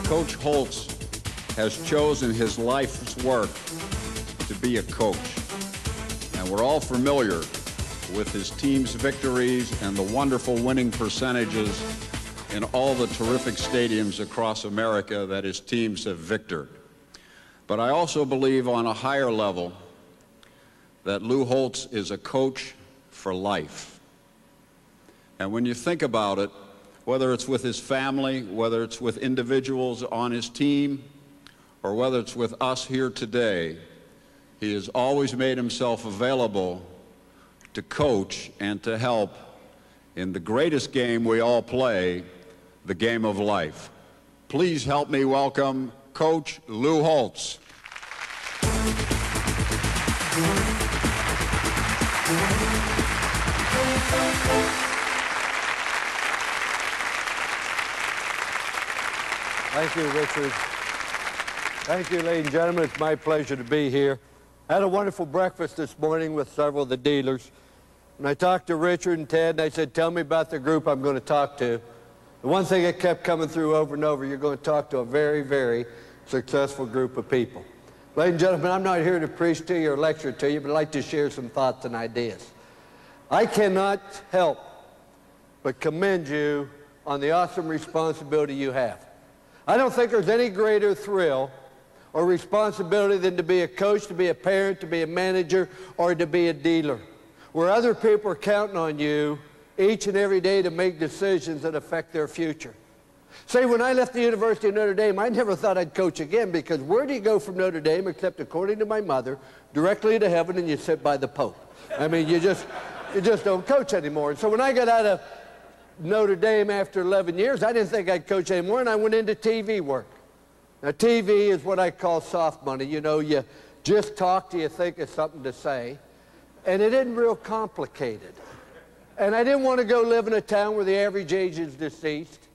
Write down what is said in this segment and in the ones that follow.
Coach Holtz has chosen his life's work to be a coach. And we're all familiar with his team's victories and the wonderful winning percentages in all the terrific stadiums across America that his teams have victored. But I also believe on a higher level that Lou Holtz is a coach for life. And when you think about it, whether it's with his family, whether it's with individuals on his team, or whether it's with us here today, he has always made himself available to coach and to help in the greatest game we all play, the game of life. Please help me welcome Coach Lou Holtz. Thank you, Richard. Thank you, ladies and gentlemen. It's my pleasure to be here. I had a wonderful breakfast this morning with several of the dealers. And I talked to Richard and Ted, and I said, tell me about the group I'm going to talk to. The one thing that kept coming through over and over, you're going to talk to a very, very successful group of people. Ladies and gentlemen, I'm not here to preach to you or lecture to you, but I'd like to share some thoughts and ideas. I cannot help but commend you on the awesome responsibility you have. I don't think there's any greater thrill or responsibility than to be a coach, to be a parent, to be a manager, or to be a dealer, where other people are counting on you each and every day to make decisions that affect their future. See, when I left the University of Notre Dame, I never thought I'd coach again, because where do you go from Notre Dame except, according to my mother, directly to heaven, and you sit by the Pope? I mean, you just don't coach anymore. And so when I got out of Notre Dame after 11 years, I didn't think I'd coach anymore, and I went into TV work. Now, TV is what I call soft money. You know, you just talk till you think of something to say, and it isn't real complicated. And I didn't want to go live in a town where the average age is deceased.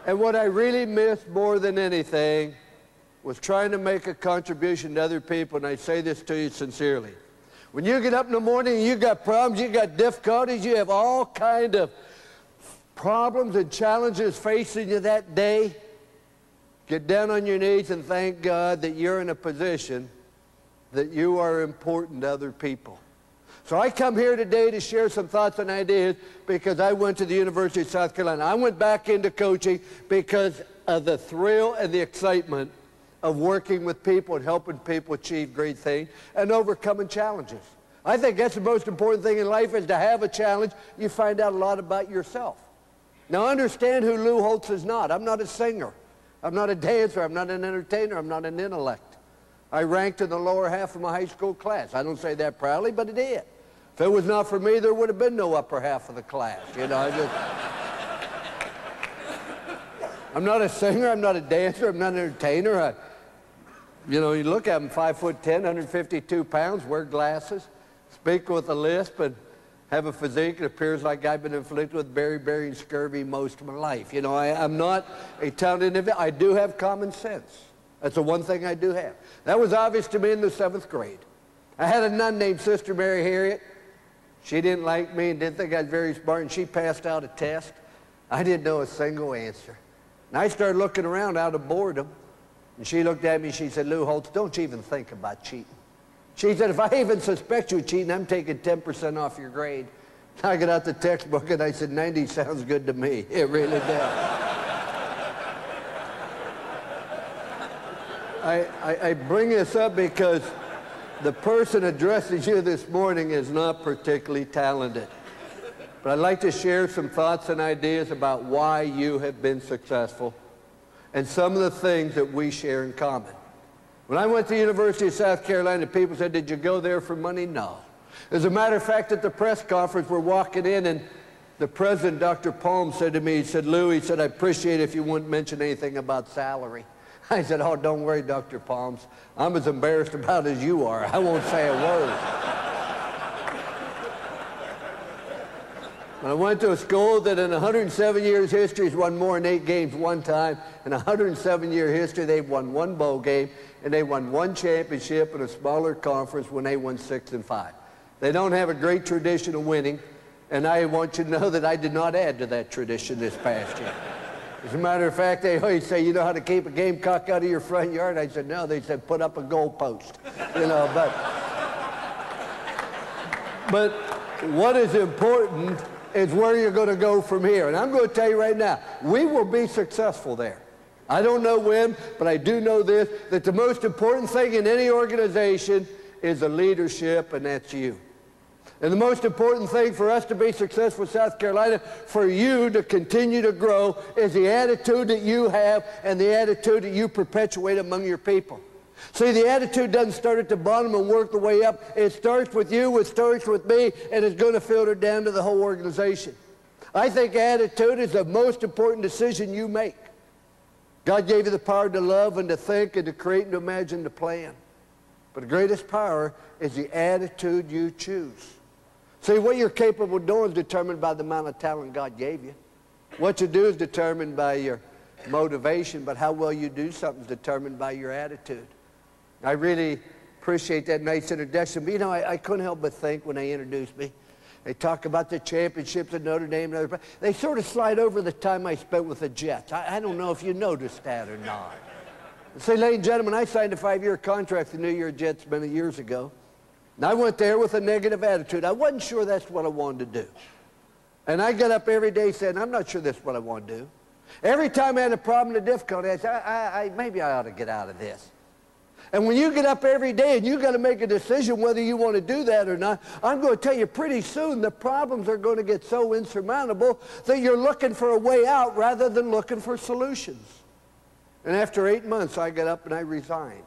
And what I really missed more than anything was trying to make a contribution to other people, and I say this to you sincerely. When you get up in the morning and you got problems, you got difficulties, you have all kind of problems and challenges facing you that day, get down on your knees and thank God that you're in a position that you are important to other people. So I come here today to share some thoughts and ideas because I went to the University of South Carolina. I went back into coaching because of the thrill and the excitement of working with people and helping people achieve great things and overcoming challenges. I think that's the most important thing in life, is to have a challenge. You find out a lot about yourself. Now understand who Lou Holtz is not. I'm not a singer. I'm not a dancer. I'm not an entertainer. I'm not an intellect. I ranked in the lower half of my high school class. I don't say that proudly, but it did. If it was not for me, there would have been no upper half of the class. You know, I'm not a singer. I'm not a dancer. I'm not an entertainer. You know, you look at them, 5'10", 152 pounds, wear glasses, speak with a lisp, and have a physique that appears like I've been inflicted with beriberi and scurvy most of my life. You know, I'm not a talented individual. I do have common sense. That's the one thing I do have. That was obvious to me in the 7th grade. I had a nun named Sister Mary Harriet. She didn't like me and didn't think I was very smart, and she passed out a test. I didn't know a single answer. And I started looking around out of boredom. And she looked at me and she said, Lou Holtz, don't you even think about cheating. She said, if I even suspect you cheating, I'm taking 10% off your grade. I got out the textbook and I said, 90 sounds good to me. It really does. I bring this up because the person addressing you this morning is not particularly talented. But I'd like to share some thoughts and ideas about why you have been successful and some of the things that we share in common. When I went to the University of South Carolina, people said, did you go there for money? No. As a matter of fact, at the press conference, we're walking in, and the president, Dr. Palm, said to me, he said, Lou, he said, I appreciate it if you wouldn't mention anything about salary. I said, oh, don't worry, Dr. Palms. I'm as embarrassed about it as you are. I won't say a word. I went to a school that in 107 years history has won more than 8 games one time. In 107-year history, they've won 1 bowl game, and they won 1 championship in a smaller conference when they won 6 and 5. They don't have a great tradition of winning, and I want you to know that I did not add to that tradition this past year. As a matter of fact, they always say, you know how to keep a gamecock out of your front yard? I said, no. They said, put up a goalpost. You know, but what is important is where you're going to go from here. And I'm going to tell you right now, we will be successful there. I don't know when, but I do know this, that the most important thing in any organization is the leadership, and that's you. And the most important thing for us to be successful in South Carolina, for you to continue to grow, is the attitude that you have and the attitude that you perpetuate among your people. See, the attitude doesn't start at the bottom and work the way up. It starts with you, it starts with me, and it's going to filter down to the whole organization. I think attitude is the most important decision you make. God gave you the power to love and to think and to create and to imagine and to plan. But the greatest power is the attitude you choose. See, what you're capable of doing is determined by the amount of talent God gave you. What you do is determined by your motivation, but how well you do something is determined by your attitude. I really appreciate that nice introduction. But, you know, I couldn't help but think when they introduced me. They talk about the championships at Notre Dame and other. They sort of slide over the time I spent with the Jets. I don't know if you noticed that or not. See, ladies and gentlemen, I signed a 5-year contract with the New York Jets many years ago. And I went there with a negative attitude. I wasn't sure that's what I wanted to do. And I got up every day saying, I'm not sure that's what I want to do. Every time I had a problem or difficulty, I said, maybe I ought to get out of this. And when you get up every day and you got to make a decision whether you want to do that or not, I'm going to tell you pretty soon the problems are going to get so insurmountable that you're looking for a way out rather than looking for solutions. And after 8 months, I got up and I resigned.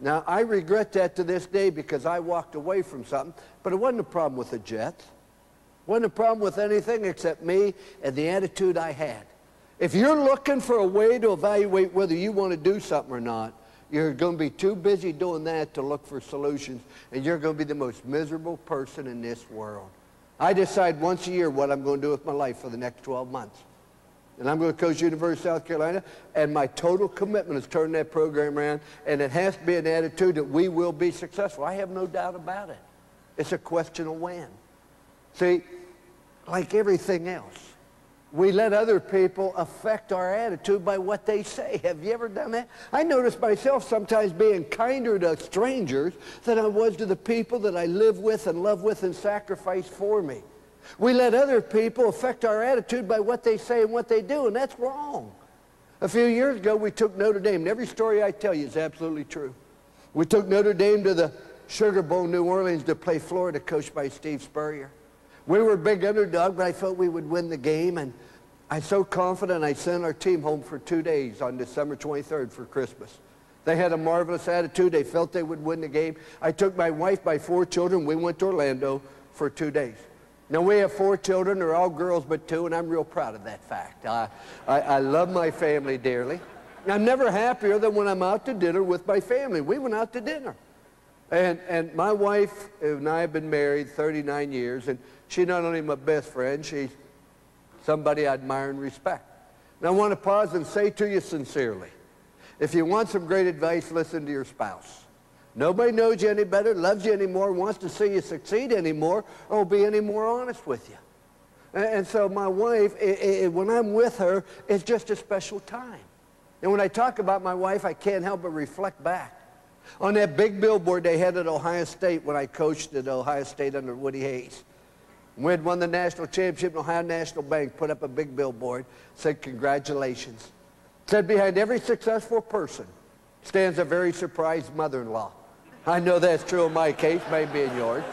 Now, I regret that to this day because I walked away from something, but it wasn't a problem with the Jets. It wasn't a problem with anything except me and the attitude I had. If you're looking for a way to evaluate whether you want to do something or not, you're going to be too busy doing that to look for solutions, and you're going to be the most miserable person in this world. I decide once a year what I'm going to do with my life for the next 12 months. And I'm going to coach University of South Carolina, and my total commitment is turning that program around, and it has to be an attitude that we will be successful. I have no doubt about it. It's a question of when. See, like everything else, we let other people affect our attitude by what they say. Have you ever done that? I notice myself sometimes being kinder to strangers than I was to the people that I live with and love with and sacrifice for me. We let other people affect our attitude by what they say and what they do, and that's wrong. A few years ago, we took Notre Dame, and every story I tell you is absolutely true. We took Notre Dame to the Sugar Bowl, New Orleans, to play Florida, coached by Steve Spurrier. We were a big underdog, but I felt we would win the game, and I'm so confident I sent our team home for 2 days on December 23rd for Christmas. They had a marvelous attitude. They felt they would win the game. I took my wife, my 4 children. We went to Orlando for 2 days. Now, we have 4 children. They're all girls but 2, and I'm real proud of that fact. I love my family dearly. I'm never happier than when I'm out to dinner with my family. We went out to dinner. And my wife and I have been married 39 years, and she's not only my best friend, she's somebody I admire and respect. And I want to pause and say to you sincerely, if you want some great advice, listen to your spouse. Nobody knows you any better, loves you any more, wants to see you succeed anymore, or will be any more honest with you. And so my wife, when I'm with her, it's just a special time. And when I talk about my wife, I can't help but reflect back on that big billboard they had at Ohio State when I coached at Ohio State under Woody Hayes. We had won the national championship, and Ohio National Bank put up a big billboard, said congratulations. Said behind every successful person stands a very surprised mother-in-law. I know that's true in my case, maybe in yours.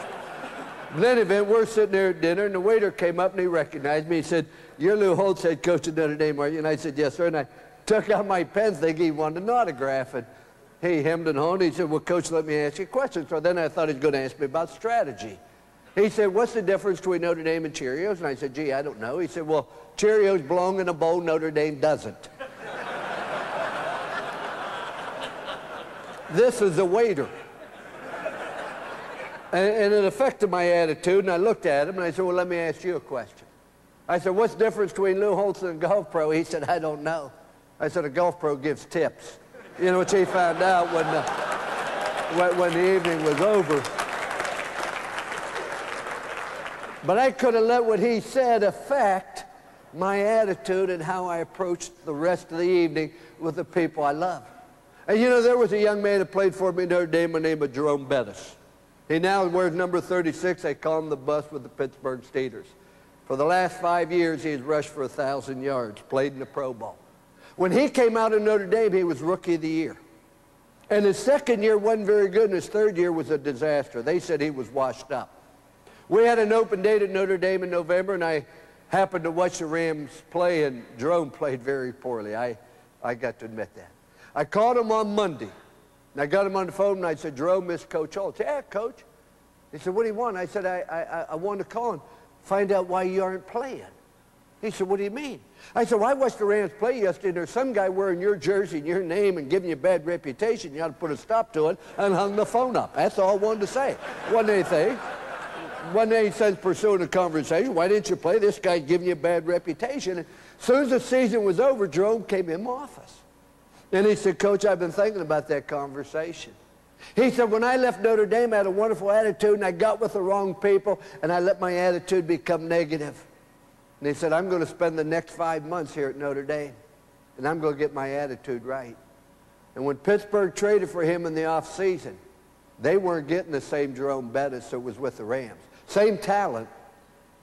In any event, we're sitting there at dinner, and the waiter came up and he recognized me. He said, "You're Lou Holtz, head coach at Notre Dame, are you?" And I said, "Yes, sir." And I took out my pen thinking he wanted an autograph. And he hemmed and hawed. He said, "Well, Coach, let me ask you a question." So then I thought he was going to ask me about strategy. He said, "What's the difference between Notre Dame and Cheerios?" And I said, "Gee, I don't know." He said, "Well, Cheerios belong in a bowl, Notre Dame doesn't." This is the waiter. And it affected my attitude, and I looked at him, and I said, "Well, let me ask you a question." I said, "What's the difference between Lou Holtz and a golf pro?" He said, "I don't know." I said, "A golf pro gives tips." You know, which he found out when the evening was over. But I could have let what he said affect my attitude and how I approached the rest of the evening with the people I love. And you know, there was a young man that played for me in Notre Dame by the name of Jerome Bettis. He now wears number 36. They call him the bus with the Pittsburgh Steelers. For the last 5 years, he has rushed for 1,000 yards, played in the Pro Bowl. When he came out of Notre Dame, he was Rookie of the Year. And his second year wasn't very good, and his third year was a disaster. They said he was washed up. We had an open date at Notre Dame in November, and I happened to watch the Rams play, and Jerome played very poorly. I got to admit that. I called him on Monday, and I got him on the phone, and I said, Jerome, miss Coach Holtz. Yeah, Coach. He said, what do you want? I said, I want to call and find out why you aren't playing. He said, what do you mean? I said, well, I watched the Rams play yesterday, and there's some guy wearing your jersey and your name and giving you a bad reputation. You ought to put a stop to it, and hung the phone up. That's all I wanted to say. Wasn't anything. Wasn't any sense pursuing a conversation. Why didn't you play? This guy's giving you a bad reputation. And as soon as the season was over, Jerome came in my office. And he said, Coach, I've been thinking about that conversation. He said, when I left Notre Dame, I had a wonderful attitude, and I got with the wrong people, and I let my attitude become negative. And he said, I'm going to spend the next 5 months here at Notre Dame, and I'm going to get my attitude right. And when Pittsburgh traded for him in the offseason, they weren't getting the same Jerome Bettis that was with the Rams. Same talent,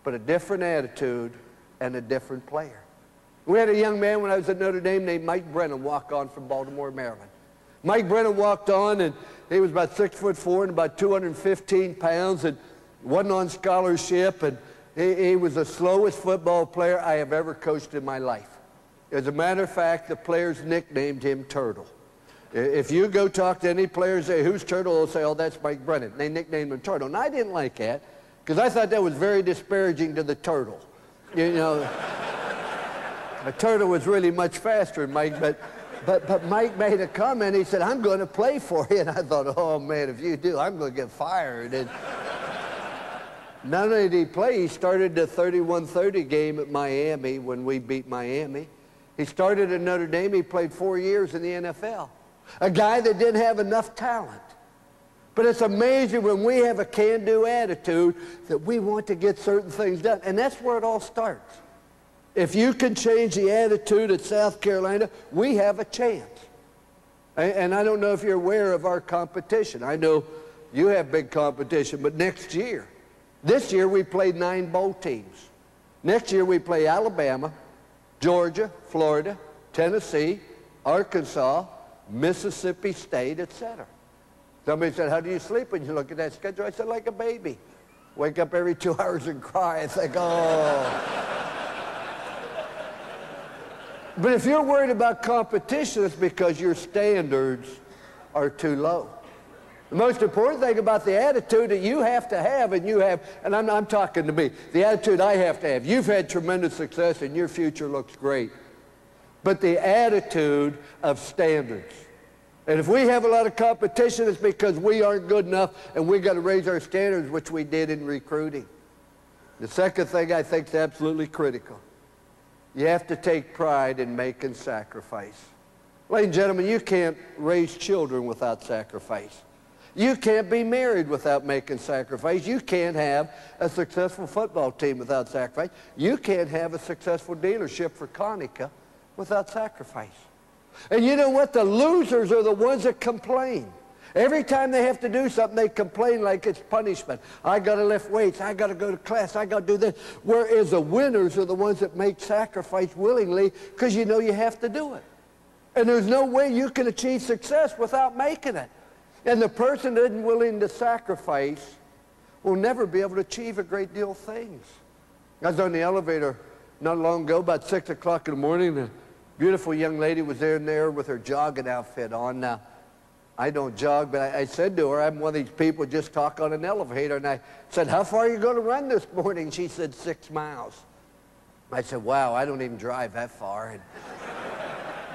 but a different attitude and a different player. We had a young man when I was at Notre Dame named Mike Brennan walk on from Baltimore, Maryland. Mike Brennan walked on, and he was about 6'4" and about 215 pounds, and wasn't on scholarship, and he was the slowest football player I have ever coached in my life. As a matter of fact, the players nicknamed him Turtle. If you go talk to any players, say, who's Turtle? They'll say, oh, that's Mike Brennan. They nicknamed him Turtle. And I didn't like that, because I thought that was very disparaging to the turtle. You know, the turtle was really much faster than Mike, but Mike made a comment. He said, I'm going to play for you. And I thought, oh, man, if you do, I'm going to get fired. And not only did he play, he started the 31-30 game at Miami when we beat Miami. He started at Notre Dame. He played 4 years in the NFL. A guy that didn't have enough talent. But it's amazing when we have a can-do attitude that we want to get certain things done. And that's where it all starts. If you can change the attitude at South Carolina, we have a chance. And I don't know if you're aware of our competition. I know you have big competition, but next year, this year we played 9 bowl teams. Next year we play Alabama, Georgia, Florida, Tennessee, Arkansas, Mississippi State, etc. Somebody said, how do you sleep when you look at that schedule? I said, like a baby. Wake up every 2 hours and cry and think, oh. But if you're worried about competition, it's because your standards are too low. The most important thing about the attitude that you have to have, and you have, and I'm talking to me, the attitude I have to have. You've had tremendous success and your future looks great. But the attitude of standards. And if we have a lot of competition, it's because we aren't good enough and we've got to raise our standards, which we did in recruiting. The second thing I think is absolutely critical. You have to take pride in making sacrifice. Ladies and gentlemen, you can't raise children without sacrifice. You can't be married without making sacrifice. You can't have a successful football team without sacrifice. You can't have a successful dealership for Konica without sacrifice. And you know what? The losers are the ones that complain. Every time they have to do something, they complain like it's punishment. I got to lift weights. I got to go to class. I got to do this. Whereas the winners are the ones that make sacrifice willingly because you know you have to do it. And there's no way you can achieve success without making it. And the person that isn't willing to sacrifice will never be able to achieve a great deal of things. I was on the elevator not long ago, about 6 o'clock in the morning, and a beautiful young lady was there with her jogging outfit on. Now, I don't jog, but I said to her, I'm one of these people who just talk on an elevator, and I said, how far are you going to run this morning? She said, 6 miles. I said, wow, I don't even drive that far. And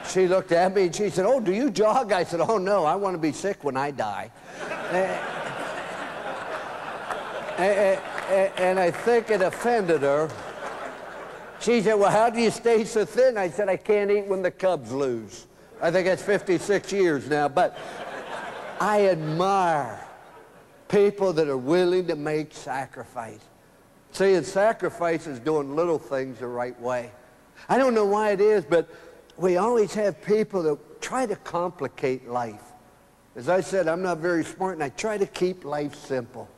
she looked at me and she said, oh, do you jog? I said, oh, no, I want to be sick when I die. And I think it offended her. She said, well, how do you stay so thin? I said, I can't eat when the Cubs lose. I think that's 56 years now. But I admire people that are willing to make sacrifice. See, and sacrifice is doing little things the right way. I don't know why it is, but we always have people that try to complicate life. As I said, I'm not very smart, and I try to keep life simple.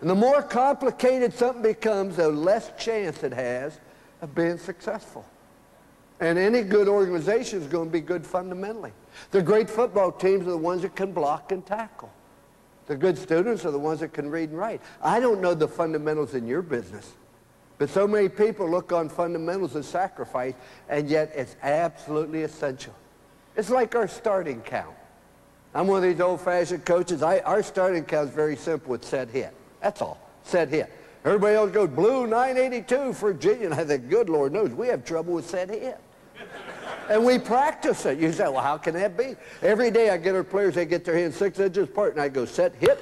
And the more complicated something becomes, the less chance it has of being successful. And any good organization is going to be good fundamentally. The great football teams are the ones that can block and tackle. The good students are the ones that can read and write. I don't know the fundamentals in your business, but so many people look on fundamentals as sacrifice, and yet it's absolutely essential. It's like our starting count. I'm one of these old-fashioned coaches. Our starting count is very simple. It's set hit. That's all. Set hit. Everybody else goes blue 982 for Virginia. And I think, good Lord knows, we have trouble with set hit. And we practice it. You say, well, how can that be? Every day I get our players, they get their hands 6 inches apart, and I go set hit,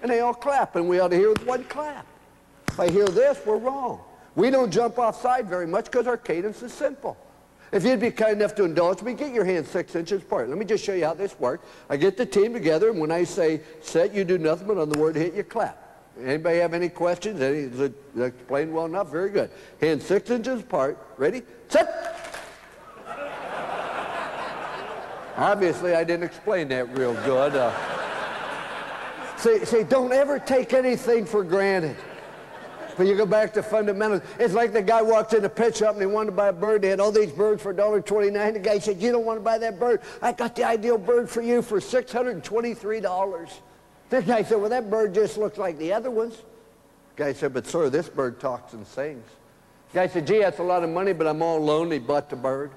and they all clap, and we ought to hear with one clap. If I hear this, we're wrong. We don't jump offside very much because our cadence is simple. If you'd be kind enough to indulge me, get your hands 6 inches apart. Let me just show you how this works. I get the team together, and when I say set, you do nothing but on the word hit, you clap. Anybody have any questions? Is it explained well enough? Very good. Hands 6 inches apart. Ready? Set! Obviously, I didn't explain that real good. See, don't ever take anything for granted. When you go back to fundamentals, it's like the guy walks in a pet shop and he wanted to buy a bird. They had all these birds for $1.29. The guy said, you don't want to buy that bird. I got the ideal bird for you for $623. The guy said, well, that bird just looks like the other ones. The guy said, but sir, this bird talks and sings. The guy said, gee, that's a lot of money, but I'm all alone. He bought the bird.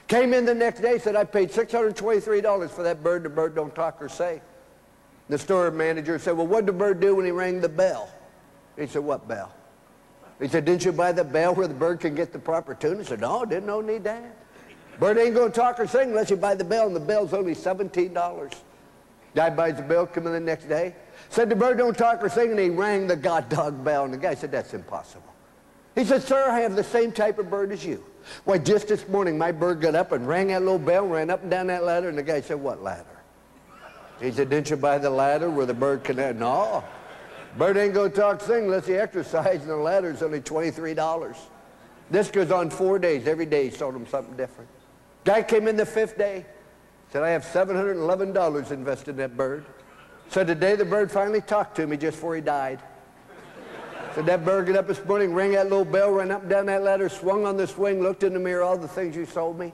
Came in the next day, said, I paid $623 for that bird. The bird don't talk or say. The store manager said, well, what did the bird do when he rang the bell? He said, what bell? He said, didn't you buy the bell where the bird can get the proper tune? He said, no, didn't no need that. Bird ain't going to talk or sing unless you buy the bell, and the bell's only $17. Guy buys the bell, come in the next day. Said the bird don't talk or sing, and he rang the goddog bell. And the guy said, that's impossible. He said, sir, I have the same type of bird as you. Why, just this morning, my bird got up and rang that little bell, ran up and down that ladder, and the guy said, what ladder? He said, didn't you buy the ladder where the bird can... No. Bird ain't going to talk, sing unless he exercises, and the ladder's only $23. This goes on 4 days. Every day he sold him something different. Guy came in the 5th day, said, I have $711 invested in that bird. Said the day the bird finally talked to me just before he died. Said that bird got up this morning, rang that little bell, ran up and down that ladder, swung on the swing, looked in the mirror, all the things you sold me.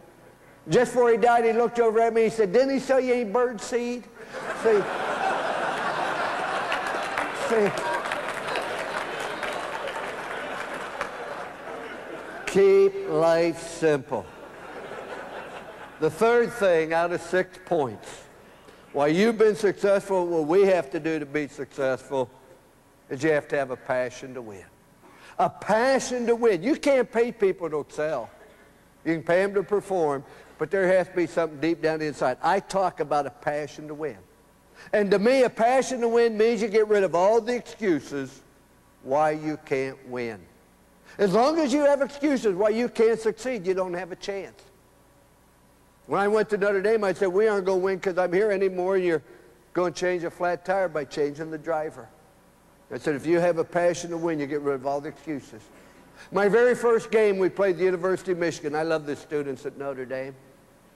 Just before he died, he looked over at me, he said, didn't he sell you any bird seed? See? Keep life simple. The third thing out of 6 points, why you've been successful, what we have to do to be successful is you have to have a passion to win. A passion to win. You can't pay people to excel. You can pay them to perform, but there has to be something deep down inside. I talk about a passion to win. And to me, a passion to win means you get rid of all the excuses why you can't win. As long as you have excuses why you can't succeed, you don't have a chance. When I went to Notre Dame, I said, we aren't going to win because I'm here anymore. You're going to change a flat tire by changing the driver. I said, if you have a passion to win, you get rid of all the excuses. My very first game, we played the University of Michigan. I love the students at Notre Dame.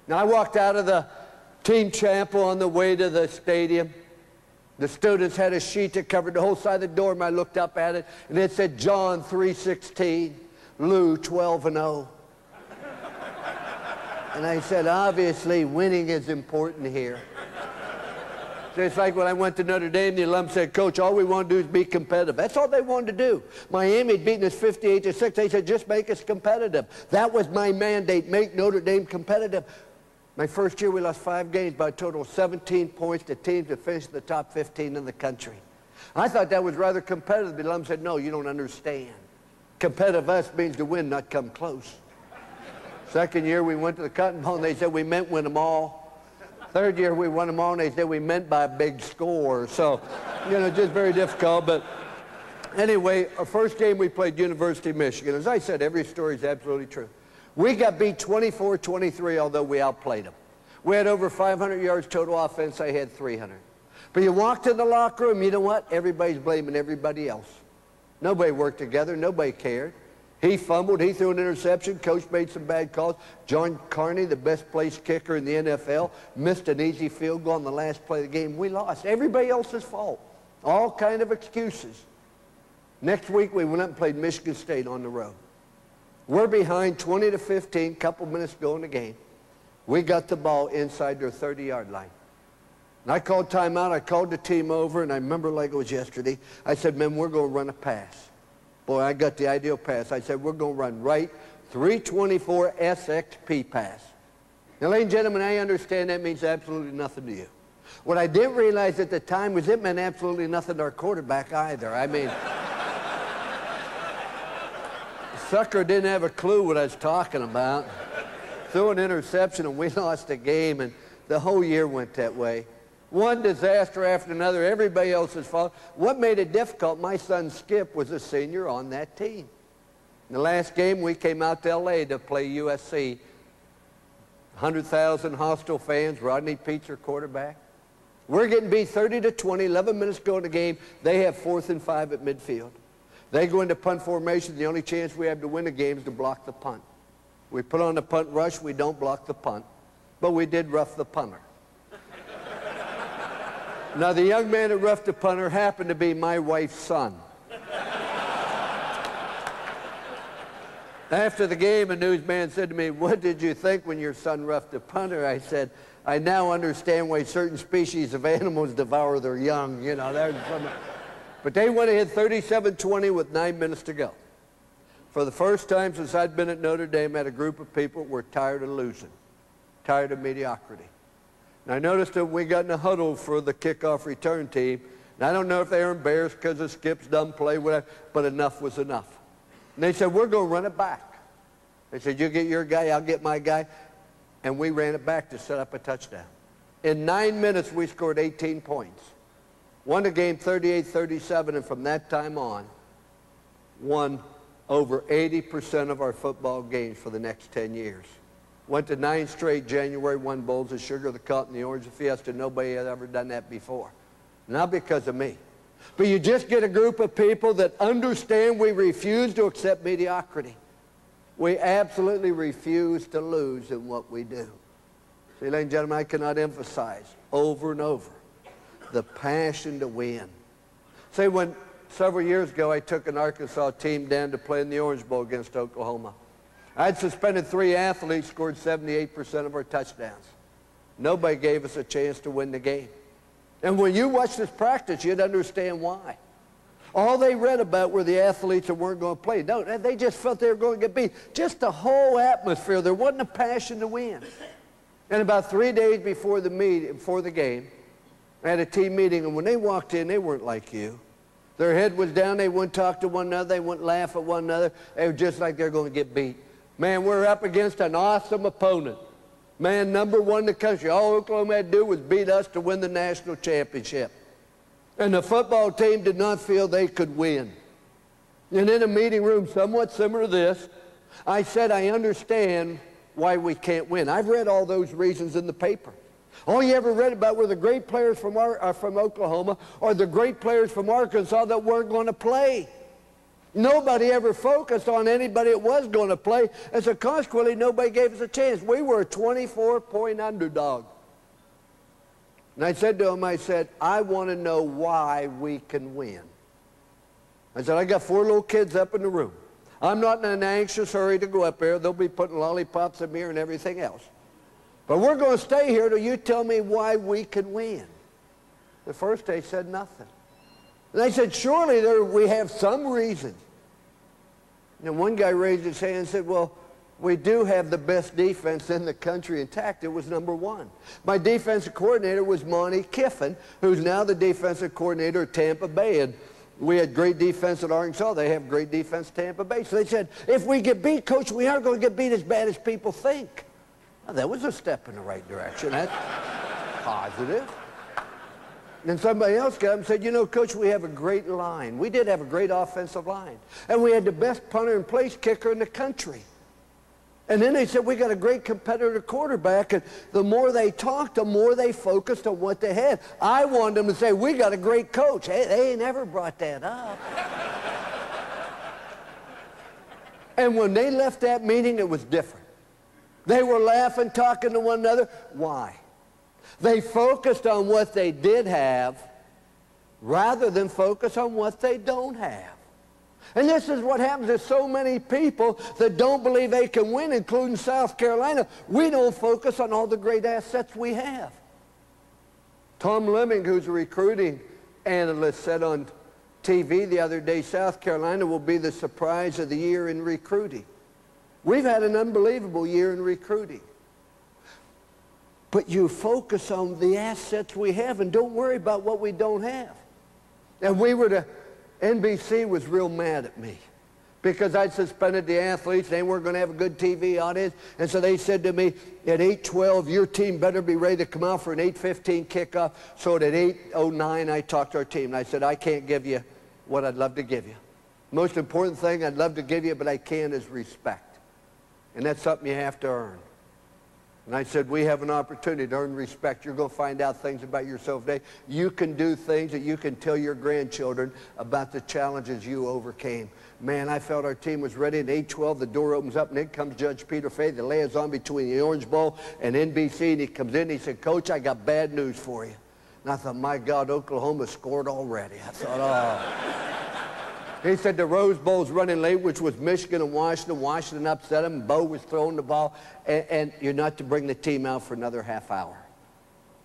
Now, I walked out of the team chapel on the way to the stadium. The students had a sheet that covered the whole side of the dorm. I looked up at it, and it said, John 3:16, Lou 12-0. And I said, obviously, winning is important here. So it's like when I went to Notre Dame, the alum said, Coach, all we want to do is be competitive. That's all they wanted to do. Miami had beaten us 58-6. They said, just make us competitive. That was my mandate, make Notre Dame competitive. My first year, we lost 5 games by a total of 17 points to teams that finished in the top 15 in the country. I thought that was rather competitive. The alum said, no, you don't understand. Competitive us means to win, not come close. Second year, we went to the Cotton Bowl, and they said we meant win them all. Third year, we won them all, and they said we meant by a big score. So, you know, just very difficult. But anyway, our first game, we played University of Michigan. As I said, every story is absolutely true. We got beat 24-23, although we outplayed them. We had over 500 yards total offense. I had 300. But you walked in the locker room, you know what? Everybody's blaming everybody else. Nobody worked together. Nobody cared. He fumbled. He threw an interception. Coach made some bad calls. John Carney, the best placed kicker in the NFL, missed an easy field goal on the last play of the game. We lost. Everybody else's fault. All kind of excuses. Next week, we went up and played Michigan State on the road. We're behind 20-15, couple minutes to go in the game. We got the ball inside their 30-yard line. And I called timeout. I called the team over, and I remember like it was yesterday. I said, man, we're going to run a pass. Boy, I got the ideal pass. I said, we're going to run right 324 SXP pass. Now, ladies and gentlemen, I understand that means absolutely nothing to you. What I didn't realize at the time was it meant absolutely nothing to our quarterback either. I mean, the sucker didn't have a clue what I was talking about. Threw an interception, and we lost the game, and the whole year went that way. One disaster after another, everybody else's fault. What made it difficult, my son Skip was a senior on that team. In the last game, we came out to L.A. to play USC. 100,000 hostile fans, Rodney Pete's our quarterback. We're getting beat 30-20, 11 minutes to go in the game. They have 4th and 5 at midfield. They go into punt formation. The only chance we have to win the game is to block the punt. We put on the punt rush. We don't block the punt. But we did rough the punter. Now, the young man that roughed the punter happened to be my wife's son. After the game, a newsman said to me, what did you think when your son roughed the punter? I said, I now understand why certain species of animals devour their young. You know, but they went ahead 37-20 with 9 minutes to go. For the first time since I'd been at Notre Dame, I had a group of people who were tired of losing, tired of mediocrity. And I noticed that we got in a huddle for the kickoff return team. And I don't know if they were embarrassed because of Skip's dumb play, whatever, but enough was enough. And they said, we're going to run it back. They said, you get your guy, I'll get my guy. And we ran it back to set up a touchdown. In 9 minutes, we scored 18 points. Won the game 38-37, and from that time on, won over 80% of our football games for the next 10 years. Went to 9 straight January 1 bowls of Sugar, the Cotton, the Orange, the Fiesta. Nobody had ever done that before. Not because of me. But you just get a group of people that understand we refuse to accept mediocrity. We absolutely refuse to lose in what we do. See, ladies and gentlemen, I cannot emphasize over and over the passion to win. See, when several years ago I took an Arkansas team down to play in the Orange Bowl against Oklahoma. I'd suspended 3 athletes, scored 78% of our touchdowns. Nobody gave us a chance to win the game. And when you watch this practice, you'd understand why. All they read about were the athletes that weren't going to play. No, they just felt they were going to get beat. Just the whole atmosphere. There wasn't a passion to win. And about 3 days before the game, I had a team meeting, and when they walked in, they weren't like you. Their head was down. They wouldn't talk to one another. They wouldn't laugh at one another. They were just like they're going to get beat. Man, we're up against an awesome opponent. Man, #1 in the country. All Oklahoma had to do was beat us to win the national championship. And the football team did not feel they could win. And in a meeting room somewhat similar to this, I said, I understand why we can't win. I've read all those reasons in the paper. All you ever read about were the great players from Oklahoma or the great players from Arkansas that weren't going to play. Nobody ever focused on anybody that was going to play, and so consequently, nobody gave us a chance. We were a 24-point underdog. And I said to him, I said, I want to know why we can win. I said, I got 4 little kids up in the room. I'm not in an anxious hurry to go up there. They'll be putting lollipops in me and everything else. But we're going to stay here till you tell me why we can win. The first day said nothing. And I said, surely we have some reason. And one guy raised his hand and said, well, we do have the best defense in the country intact. It was #1. My defensive coordinator was Monty Kiffin, who's now the defensive coordinator at Tampa Bay. And we had great defense at Arkansas. They have great defense at Tampa Bay. So they said, if we get beat, Coach, we aren't going to get beat as bad as people think. Now, that was a step in the right direction. That's positive. And somebody else got up and said, you know, Coach, we have a great line. We did have a great offensive line. And we had the best punter and place kicker in the country. And then they said, we got a great competitor quarterback. And the more they talked, the more they focused on what they had. I wanted them to say, we got a great coach. Hey, they ain't ever brought that up. And when they left that meeting, it was different. They were laughing, talking to one another. Why? They focused on what they did have rather than focus on what they don't have. And this is what happens to so many people that don't believe they can win, including South Carolina. We don't focus on all the great assets we have. Tom Lemming, who's a recruiting analyst, said on TV the other day, South Carolina will be the surprise of the year in recruiting. We've had an unbelievable year in recruiting. But you focus on the assets we have and don't worry about what we don't have. And NBC was real mad at me because I'd suspended the athletes. They weren't going to have a good TV audience. And so they said to me, at 8:12, your team better be ready to come out for an 8:15 kickoff. So at 8:09, I talked to our team. And I said, I can't give you what I'd love to give you. Most important thing I'd love to give you, but I can't, is respect. And that's something you have to earn. And I said, we have an opportunity to earn respect. You're going to find out things about yourself today. You can do things that you can tell your grandchildren about the challenges you overcame. Man, I felt our team was ready. At 8:12, the door opens up, and in comes Judge Peter Fay, the liaison between the Orange Bowl and NBC. And he comes in, and he said, Coach, I got bad news for you. And I thought, my God, Oklahoma scored already. I thought, oh. He said the Rose Bowl's running late, which was Michigan and Washington. Washington upset them, and Bo was throwing the ball, and you're not to bring the team out for another half hour.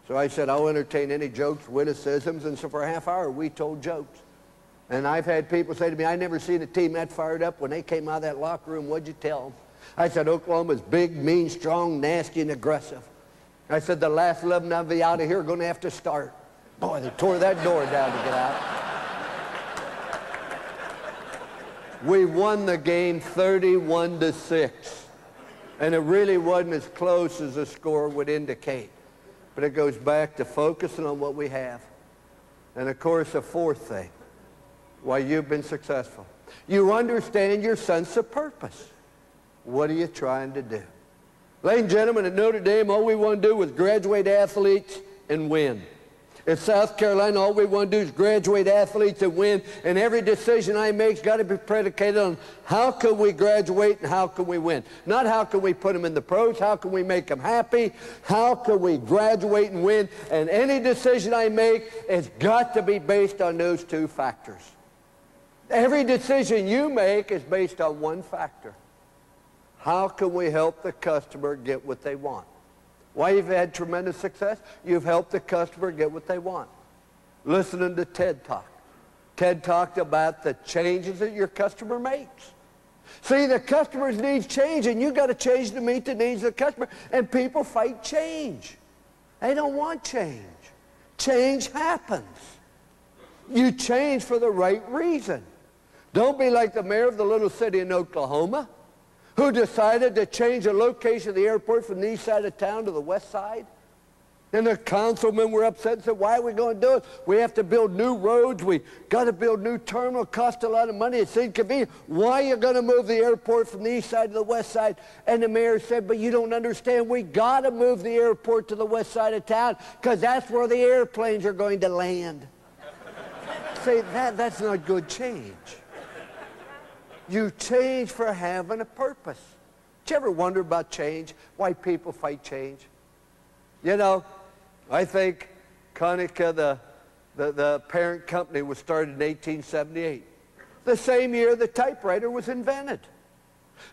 So I said, I'll entertain any jokes, witticisms, and so for a half hour, we told jokes. And I've had people say to me, I never seen a team that fired up. When they came out of that locker room, what'd you tell them? I said, Oklahoma's big, mean, strong, nasty, and aggressive. I said, the last 11 of you out of here are going to have to start. Boy, they tore that door down to get out. We won the game 31-6. And it really wasn't as close as the score would indicate. But it goes back to focusing on what we have. And of course, the fourth thing, why you've been successful. You understand your sense of purpose. What are you trying to do? Ladies and gentlemen, at Notre Dame, all we want to do is graduate athletes and win. At South Carolina, all we want to do is graduate athletes and win, and every decision I make has got to be predicated on how can we graduate and how can we win. Not how can we put them in the pros, how can we make them happy, how can we graduate and win, and any decision I make has got to be based on those two factors. Every decision you make is based on one factor. How can we help the customer get what they want? Why you've had tremendous success? You've helped the customer get what they want. Listening to TED Talk. TED talked about the changes that your customer makes. See, the customer's needs change, and you've got to change to meet the needs of the customer. And people fight change. They don't want change. Change happens. You change for the right reason. Don't be like the mayor of the little city in Oklahoma, who decided to change the location of the airport from the east side of town to the west side. And the councilmen were upset and said, why are we going to do it? We have to build new roads. We got to build new terminal. It costs a lot of money. It's inconvenient. Why are you going to move the airport from the east side to the west side? And the mayor said, but you don't understand. We got to move the airport to the west side of town because that's where the airplanes are going to land. See, that's not good change. You change for having a purpose. Did you ever wonder about change? Why people fight change? You know, I think Konica, the parent company, was started in 1878. The same year the typewriter was invented.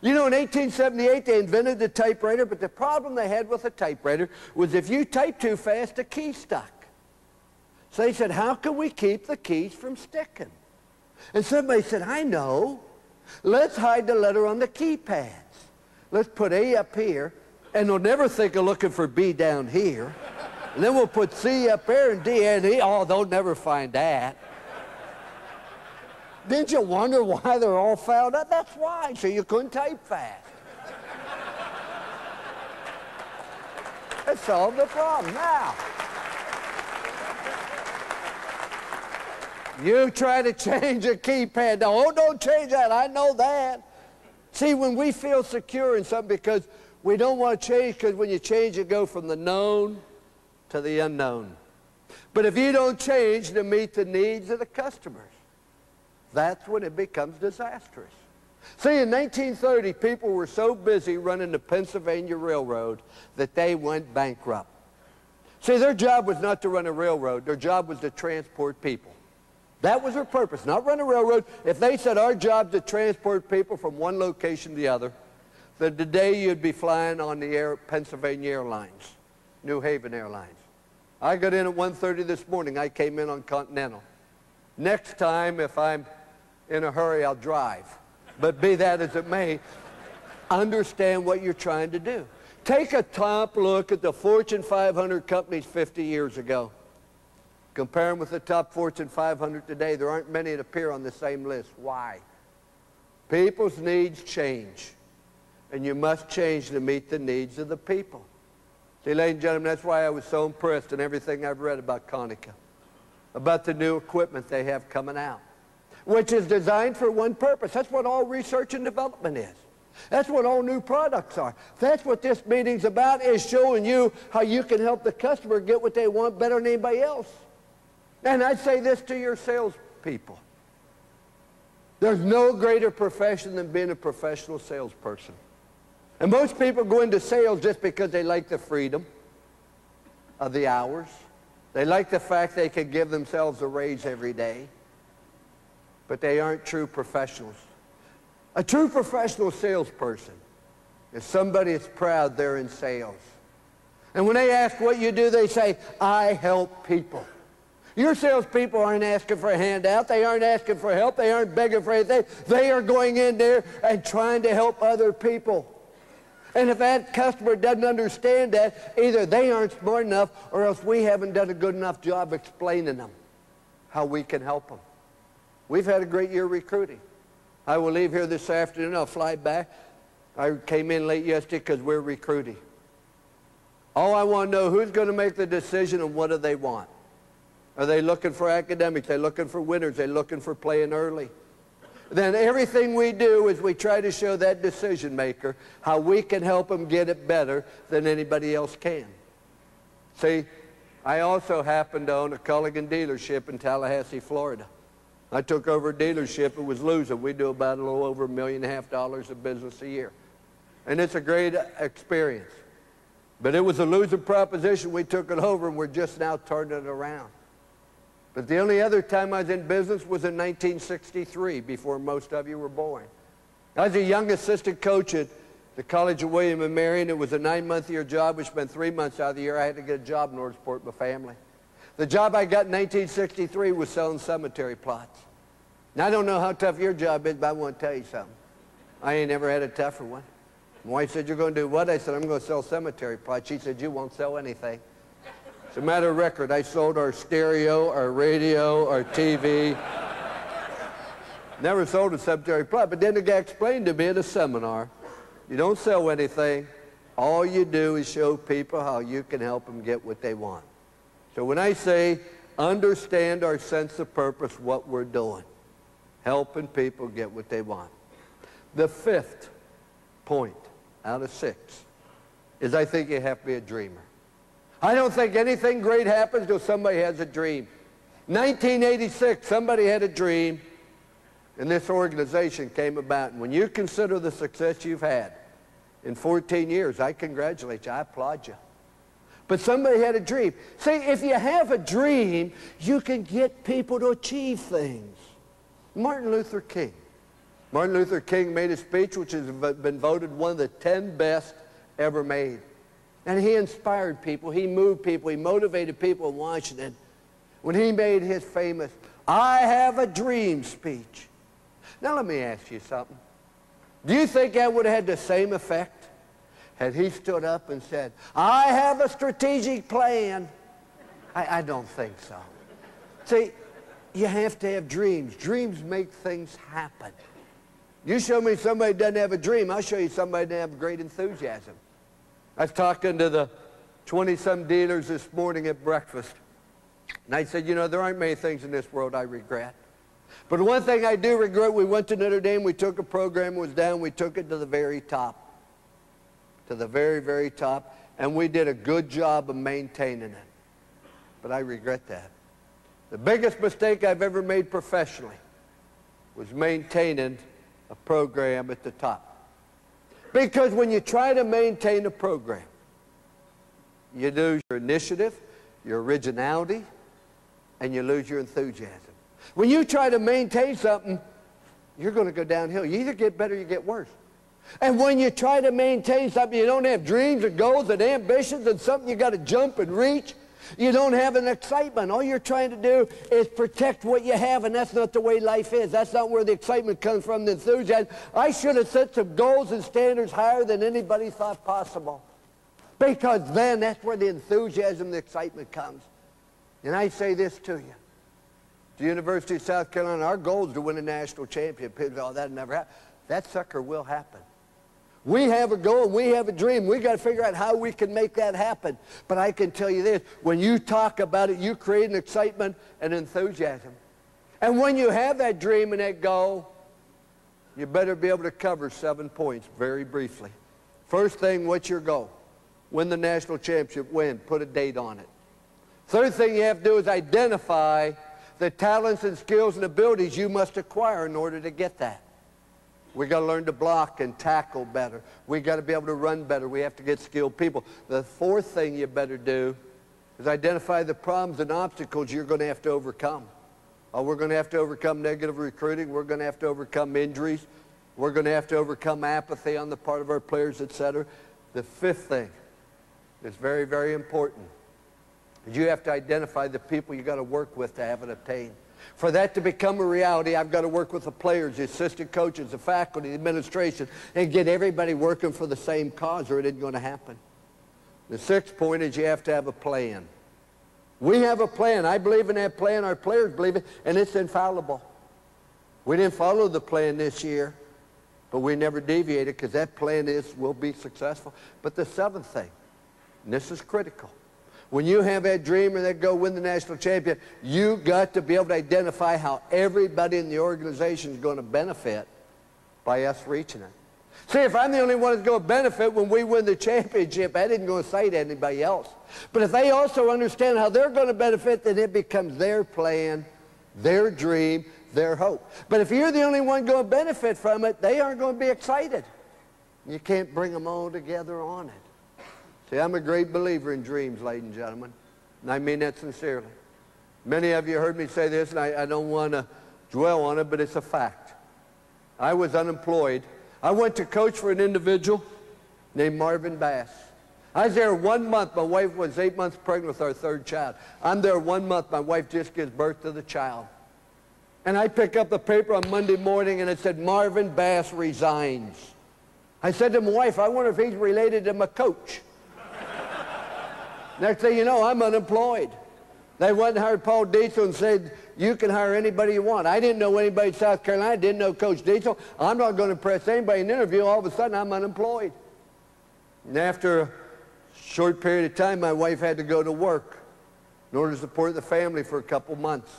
You know, in 1878 they invented the typewriter, but the problem they had with the typewriter was if you typed too fast, the key stuck. So they said, how can we keep the keys from sticking? And somebody said, I know. Let's hide the letter on the keypads. Let's put A up here, and they'll never think of looking for B down here. And then we'll put C up there and D and E. Oh, they'll never find that. Didn't you wonder why they're all fouled up? That's why, so you couldn't type fast. That solved the problem. Now, you try to change a keypad. No, oh, don't change that. I know that. See, when we feel secure in something because we don't want to change, because when you change, you go from the known to the unknown. But if you don't change to meet the needs of the customers, that's when it becomes disastrous. See, in 1930, people were so busy running the Pennsylvania Railroad that they went bankrupt. See, their job was not to run a railroad. Their job was to transport people. That was their purpose, not run a railroad. If they said our job to transport people from one location to the other, then today you'd be flying on the Pennsylvania Airlines, New Haven Airlines. I got in at 1:30 this morning. I came in on Continental. Next time, if I'm in a hurry, I'll drive. But be that as it may, understand what you're trying to do. Take a top look at the Fortune 500 companies 50 years ago. Compare them with the top Fortune 500 today. There aren't many that appear on the same list. Why? People's needs change, and you must change to meet the needs of the people. See, ladies and gentlemen, that's why I was so impressed in everything I've read about Konica, about the new equipment they have coming out, which is designed for one purpose. That's what all research and development is. That's what all new products are. That's what this meeting's about, is showing you how you can help the customer get what they want better than anybody else. And I'd say this to your salespeople. There's no greater profession than being a professional salesperson. And most people go into sales just because they like the freedom of the hours. They like the fact they can give themselves a raise every day. But they aren't true professionals. A true professional salesperson is somebody that's proud they're in sales. And when they ask what you do, they say, I help people. Your salespeople aren't asking for a handout. They aren't asking for help. They aren't begging for anything. They are going in there and trying to help other people. And if that customer doesn't understand that, either they aren't smart enough or else we haven't done a good enough job explaining them how we can help them. We've had a great year recruiting. I will leave here this afternoon. I'll fly back. I came in late yesterday because we're recruiting. All I want to know, who's going to make the decision and what do they want? Are they looking for academics? Are they looking for winners? Are they looking for playing early? Then everything we do is we try to show that decision maker how we can help them get it better than anybody else can. See, I also happen to own a Culligan dealership in Tallahassee, Florida. I took over a dealership. It was losing. We do about a little over $1.5 million of business a year. And it's a great experience. But it was a losing proposition. We took it over, and we're just now turning it around. But the only other time I was in business was in 1963, before most of you were born. I was a young assistant coach at the College of William and Mary, and it was a 9-month-year job. We spent 3 months out of the year. I had to get a job in order to support my family. The job I got in 1963 was selling cemetery plots. Now, I don't know how tough your job is, but I want to tell you something. I ain't never had a tougher one. My wife said, you're going to do what? I said, I'm going to sell cemetery plots. She said, you won't sell anything. As a matter of record, I sold our stereo, our radio, our TV. Never sold a cemetery plot. But then the guy explained to me at a seminar, you don't sell anything. All you do is show people how you can help them get what they want. So when I say understand our sense of purpose, what we're doing, helping people get what they want. The 5th point out of 6 is I think you have to be a dreamer. I don't think anything great happens till somebody has a dream. 1986, somebody had a dream, and this organization came about. And when you consider the success you've had in 14 years, I congratulate you. I applaud you. But somebody had a dream. See, if you have a dream, you can get people to achieve things. Martin Luther King. Martin Luther King made a speech which has been voted one of the 10 best ever made. And he inspired people. He moved people. He motivated people in Washington when he made his famous, I have a dream speech. Now let me ask you something. Do you think that would have had the same effect had he stood up and said, I have a strategic plan? I don't think so. See, you have to have dreams. Dreams make things happen. You show me somebody that doesn't have a dream, I'll show you somebody that doesn't have great enthusiasm. I was talking to the 20-some dealers this morning at breakfast, and I said, you know, there aren't many things in this world I regret. But one thing I do regret, we went to Notre Dame, we took a program, it was down, we took it to the very top. To the very, very top, and we did a good job of maintaining it. But I regret that. The biggest mistake I've ever made professionally was maintaining a program at the top. Because when you try to maintain a program, you lose your initiative, your originality, and you lose your enthusiasm. When you try to maintain something, you're going to go downhill. You either get better or you get worse. And when you try to maintain something, you don't have dreams and goals and ambitions and something you got to jump and reach. You don't have an excitement. All you're trying to do is protect what you have, and that's not the way life is. That's not where the excitement comes from, the enthusiasm. I should have set some goals and standards higher than anybody thought possible. Because then that's where the enthusiasm, the excitement comes. And I say this to you. The University of South Carolina, our goal is to win a national championship. People go, oh, that'll never happen. That sucker will happen. We have a goal and we have a dream. We've got to figure out how we can make that happen. But I can tell you this, when you talk about it, you create an excitement and enthusiasm. And when you have that dream and that goal, you better be able to cover 7 points very briefly. First thing, what's your goal? Win the national championship, win, put a date on it. Third thing you have to do is identify the talents and skills and abilities you must acquire in order to get that. We got to learn to block and tackle better. We got to be able to run better. We have to get skilled people. The fourth thing you better do is identify the problems and obstacles you're going to have to overcome. Oh, we're going to have to overcome negative recruiting. We're going to have to overcome injuries. We're going to have to overcome apathy on the part of our players, etc. The fifth thing is very, very important. You have to identify the people you got to work with to have it obtained. For that to become a reality, I've got to work with the players, the assistant coaches, the faculty, the administration, and get everybody working for the same cause, or it isn't going to happen. The sixth point is you have to have a plan. We have a plan. I believe in that plan. Our players believe it, and it's infallible. We didn't follow the plan this year, but we never deviated because that plan will be successful. But the seventh thing, and this is critical, when you have that dream or that go win the national championship, you got to be able to identify how everybody in the organization is going to benefit by us reaching it. See, if I'm the only one that's going to benefit when we win the championship, that isn't going to say to anybody else. But if they also understand how they're going to benefit, then it becomes their plan, their dream, their hope. But if you're the only one going to benefit from it, they aren't going to be excited. You can't bring them all together on it. See, I'm a great believer in dreams, ladies and gentlemen, and I mean that sincerely. Many of you heard me say this, and I don't want to dwell on it, but it's a fact. I was unemployed. I went to coach for an individual named Marvin Bass. I was there 1 month. My wife was 8 months pregnant with our third child. I'm there 1 month. My wife just gives birth to the child. And I pick up the paper on Monday morning, and it said, Marvin Bass resigns. I said to my wife, I wonder if he's related to my coach. Next thing you know, I'm unemployed. They went and hired Paul Diesel and said, you can hire anybody you want. I didn't know anybody in South Carolina. I didn't know Coach Diesel. I'm not going to impress anybody in an interview. All of a sudden, I'm unemployed. And after a short period of time, my wife had to go to work in order to support the family for a couple months.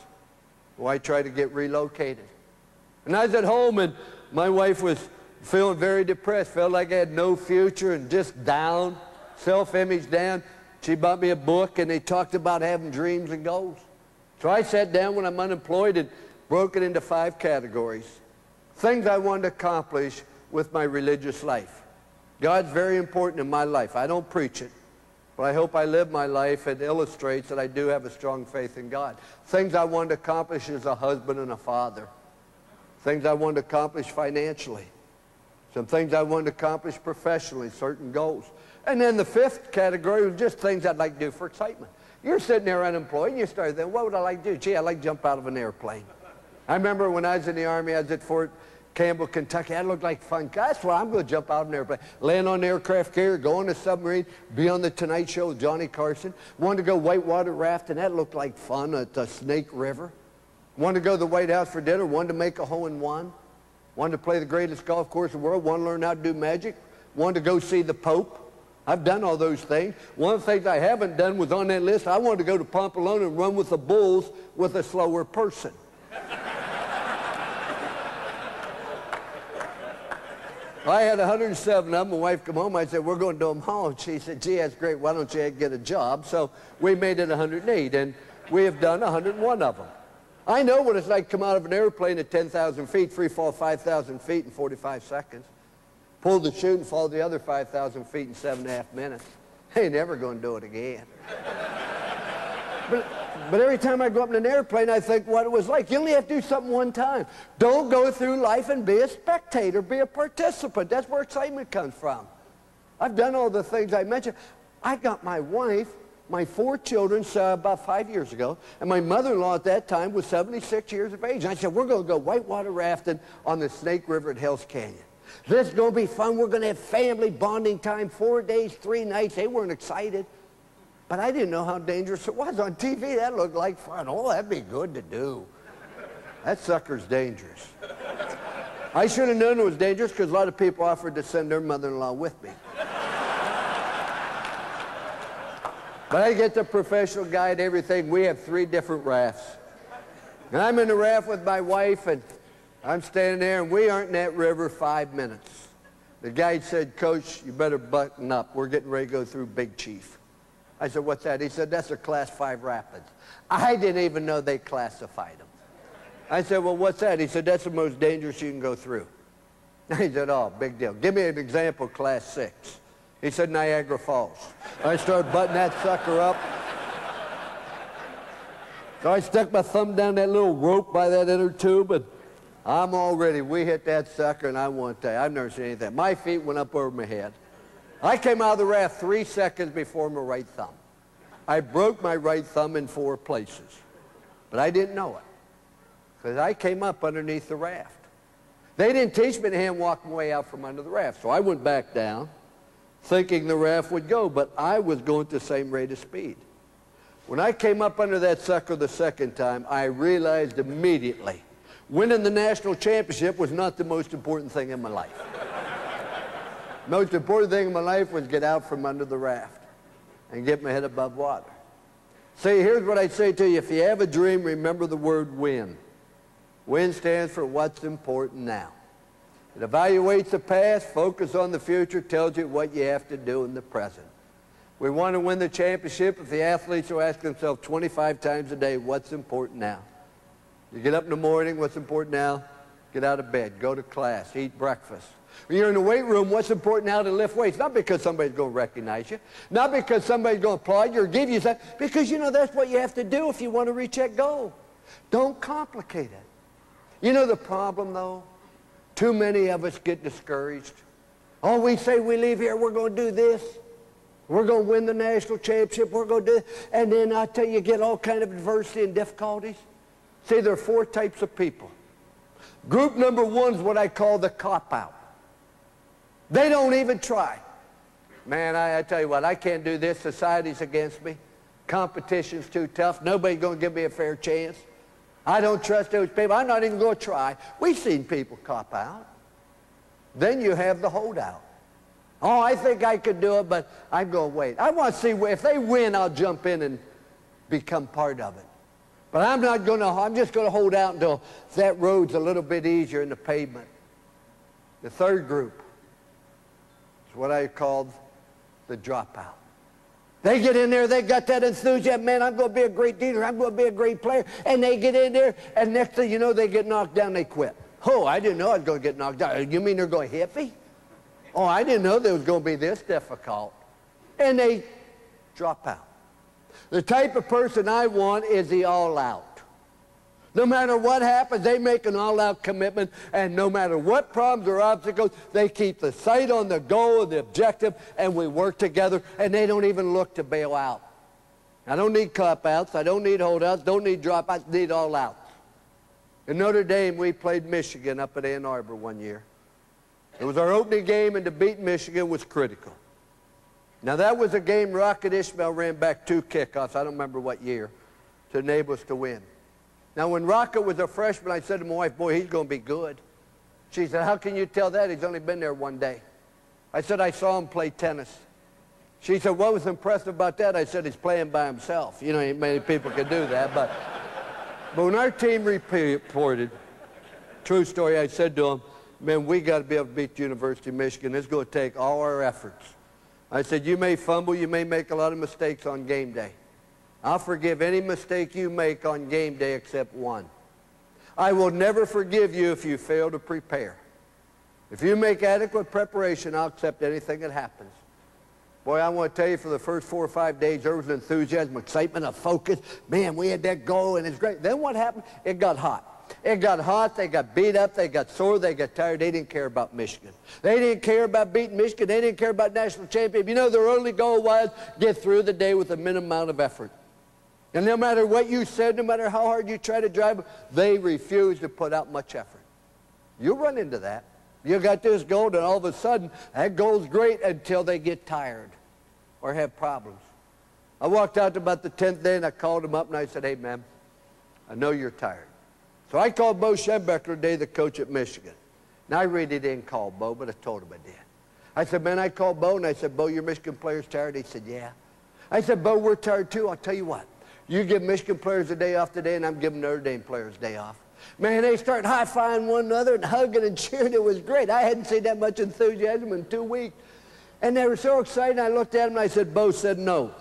Well, I tried to get relocated. And I was at home, and my wife was feeling very depressed, felt like I had no future and just down, self-image down. She bought me a book, and they talked about having dreams and goals. So I sat down when I'm unemployed and broke it into 5 categories. Things I wanted to accomplish with my religious life. God's very important in my life. I don't preach it, but I hope I live my life. It illustrates that I do have a strong faith in God. Things I wanted to accomplish as a husband and a father. Things I wanted to accomplish financially. Some things I wanted to accomplish professionally, certain goals. And then the 5th category was just things I'd like to do for excitement. You're sitting there unemployed, and you start thinking, what would I like to do? Gee, I'd like to jump out of an airplane. I remember when I was in the Army, I was at Fort Campbell, Kentucky. That looked like fun. That's why I'm going to jump out of an airplane. Land on an aircraft carrier, go on a submarine, be on the Tonight Show with Johnny Carson. Wanted to go whitewater rafting. That looked like fun at the Snake River. Wanted to go to the White House for dinner. Wanted to make a hole-in-one. Wanted to play the greatest golf course in the world. Wanted to learn how to do magic. Wanted to go see the Pope. I've done all those things. One of the things I haven't done was on that list. I wanted to go to Pamplona and run with the bulls with a slower person. I had 107 of them. My wife come home. I said, we're going to do them all. She said, gee, that's great. Why don't you get a job? So we made it 108, and we have done 101 of them. I know what it's like to come out of an airplane at 10,000 feet, free fall 5,000 feet in 45 seconds. Pull the chute and fall the other 5,000 feet in 7.5 minutes. I ain't never going to do it again. But every time I go up in an airplane, I think what it was like. You only have to do something one time. Don't go through life and be a spectator. Be a participant. That's where excitement comes from. I've done all the things I mentioned. I got my wife, my 4 children about 5 years ago, and my mother-in-law at that time was 76 years of age. And I said, we're going to go whitewater rafting on the Snake River at Hell's Canyon. This is going to be fun. We're going to have family bonding time, 4 days, 3 nights. They weren't excited. But I didn't know how dangerous it was. On TV, that looked like fun. Oh, that'd be good to do. That sucker's dangerous. I should have known it was dangerous because a lot of people offered to send their mother-in-law with me. But I get the professional guide, everything. We have 3 different rafts. And I'm in the raft with my wife, and I'm standing there, and we aren't in that river 5 minutes. The guide said, Coach, you better button up. We're getting ready to go through Big Chief. I said, what's that? He said, that's a Class 5 rapids. I didn't even know they classified them. I said, well, what's that? He said, that's the most dangerous you can go through. He said, oh, big deal. Give me an example, Class 6. He said, Niagara Falls. I started buttoning that sucker up. So I stuck my thumb down that little rope by that inner tube, and I'm all ready. We hit that sucker, and I want to tell you, I've never seen anything. My feet went up over my head. I came out of the raft 3 seconds before my right thumb. I broke my right thumb in 4 places, but I didn't know it because I came up underneath the raft. They didn't teach me to hand walk my way out from under the raft, so I went back down thinking the raft would go, but I was going at the same rate of speed. When I came up under that sucker the second time, I realized immediately winning the national championship was not the most important thing in my life. The most important thing in my life was get out from under the raft and get my head above water. See, here's what I say to you. If you have a dream, remember the word win. Win stands for what's important now. It evaluates the past, focus on the future, tells you what you have to do in the present. We want to win the championship if the athletes will ask themselves 25 times a day, what's important now? You get up in the morning, what's important now? Get out of bed, go to class, eat breakfast. When you're in the weight room, what's important now to lift weights? Not because somebody's going to recognize you, not because somebody's going to applaud you or give you something, because you know that's what you have to do if you want to reach that goal. Don't complicate it. You know the problem, though? Too many of us get discouraged. Oh, we say we leave here, we're going to do this. We're going to win the national championship. We're going to do it. And then I tell you, get all kind of adversity and difficulties. See, there are 4 types of people. Group number 1 is what I call the cop-out. They don't even try. Man, I tell you what, I can't do this. Society's against me. Competition's too tough. Nobody's going to give me a fair chance. I don't trust those people. I'm not even going to try. We've seen people cop out. Then you have the holdout. Oh, I think I could do it, but I'm going to wait. I want to see if they win, I'll jump in and become part of it. But I'm not going to, I'm just going to hold out until that road's a little bit easier in the pavement. The 3rd group is what I called the dropout. They get in there, they got that enthusiasm, man, I'm going to be a great dealer, I'm going to be a great player, and they get in there, and next thing you know, they get knocked down, they quit. Oh, I didn't know I was going to get knocked down. You mean they're going to hit me? Oh, I didn't know it was going to be this difficult. And they drop out. The type of person I want is the all-out. No matter what happens, they make an all-out commitment, and no matter what problems or obstacles, they keep the sight on the goal and the objective, and we work together, and they don't even look to bail out. I don't need cop-outs. I don't need holdouts. Don't need dropouts. I need all-outs. In Notre Dame, we played Michigan up at Ann Arbor one year. It was our opening game, and to beat Michigan was critical. Now, that was a game Rocket Ismail ran back 2 kickoffs, I don't remember what year, to enable us to win. Now, when Rocket was a freshman, I said to my wife, boy, he's going to be good. She said, how can you tell that? He's only been there 1 day. I said, I saw him play tennis. She said, what was impressive about that? I said, he's playing by himself. You know, ain't many people can do that. But when our team reported, true story, I said to him, man, we got to be able to beat the University of Michigan. It's going to take all our efforts. I said, you may fumble, you may make a lot of mistakes on game day. I'll forgive any mistake you make on game day except one. I will never forgive you if you fail to prepare. If you make adequate preparation, I'll accept anything that happens. Boy, I want to tell you, for the first 4 or 5 days, there was an enthusiasm, excitement, a focus. Man, we had that goal, and it's great. Then what happened? It got hot. It got hot. They got beat up. They got sore. They got tired. They didn't care about Michigan. They didn't care about beating Michigan. They didn't care about national championship. You know, their only goal was get through the day with a minimum amount of effort. And no matter what you said, no matter how hard you try to drive them, they refused to put out much effort. You'll run into that. You got this goal, and all of a sudden, that goal's great until they get tired or have problems. I walked out to about the 10th day, and I called him up, and I said, hey, man, I know you're tired. So I called Bo Schembechler today, the coach at Michigan. Now, I really didn't call Bo, but I told him I did. I said, man, I called Bo, and I said, Bo, your Michigan players tired? He said, yeah. I said, Bo, we're tired too. I'll tell you what. You give Michigan players a day off today, and I'm giving Notre Dame players a day off. Man, they started high-fiving one another and hugging and cheering. It was great. I hadn't seen that much enthusiasm in 2 weeks. And they were so excited, I looked at them and I said, Bo said no.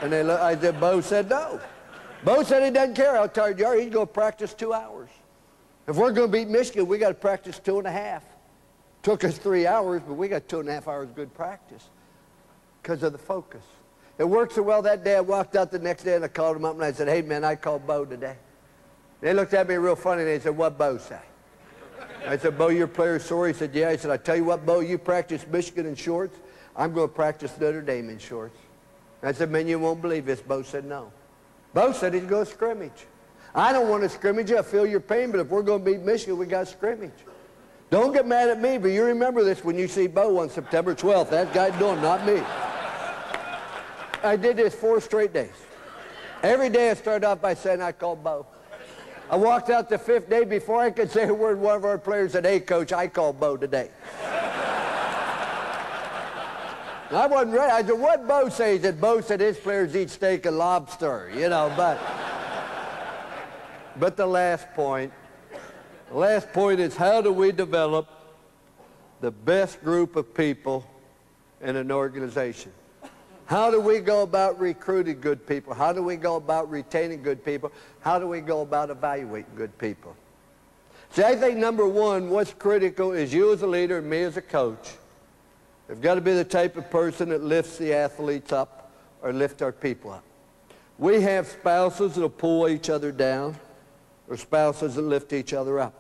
And I said, Bo said no. Bo said he doesn't care how tired you are. He's going to practice 2 hours. If we're going to beat Michigan, we got to practice 2.5. Took us 3 hours, but we got 2.5 hours good practice because of the focus. It worked so well that day, I walked out the next day and I called him up and I said, hey, man, I called Bo today. They looked at me real funny and they said, what'd Bo say? I said, Bo, your player's sore? He said, yeah. I said, I tell you what, Bo, you practice Michigan in shorts. I'm going to practice Notre Dame in shorts. I said, man, you won't believe this. Bo said no. Bo said he's going to scrimmage. I don't want to scrimmage. I feel your pain, but if we're going to beat Michigan, we got to scrimmage. Don't get mad at me, but you remember this when you see Bo on September 12th. That guy's doing, not me. I did this 4 straight days. Every day I started off by saying I called Bo. I walked out the 5th day. Before I could say a word, one of our players said, hey, Coach, I called Bo today. I wasn't ready. I said, what'd Bo say? He said, Bo said his players eat steak and lobster, you know, but the last point is, how do we develop the best group of people in an organization? How do we go about recruiting good people? How do we go about retaining good people? How do we go about evaluating good people? See, I think number one, what's critical is you as a leader and me as a coach have got to be the type of person that lifts the athletes up or lift our people up. We have spouses that will pull each other down or spouses that lift each other up.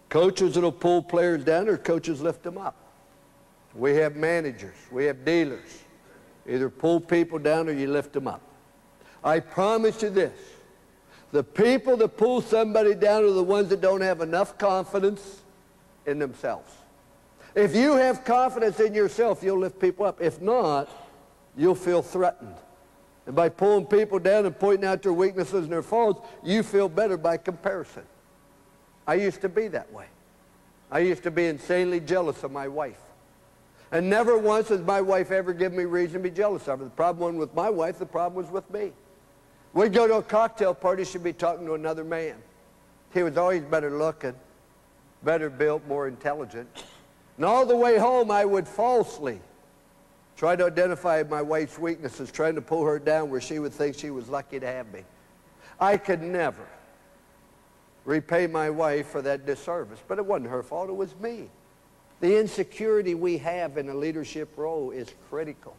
Coaches that will pull players down or coaches lift them up. We have managers. We have dealers. Either pull people down or you lift them up. I promise you this. The people that pull somebody down are the ones that don't have enough confidence in themselves. If you have confidence in yourself, you'll lift people up. If not, you'll feel threatened. And by pulling people down and pointing out their weaknesses and their faults, you feel better by comparison. I used to be that way. I used to be insanely jealous of my wife. And never once has my wife ever given me reason to be jealous of her. The problem wasn't with my wife, the problem was with me. We'd go to a cocktail party, she'd be talking to another man. He was always better looking, better built, more intelligent. And all the way home, I would falsely try to identify my wife's weaknesses, trying to pull her down where she would think she was lucky to have me. I could never repay my wife for that disservice, but it wasn't her fault, it was me. The insecurity we have in a leadership role is critical.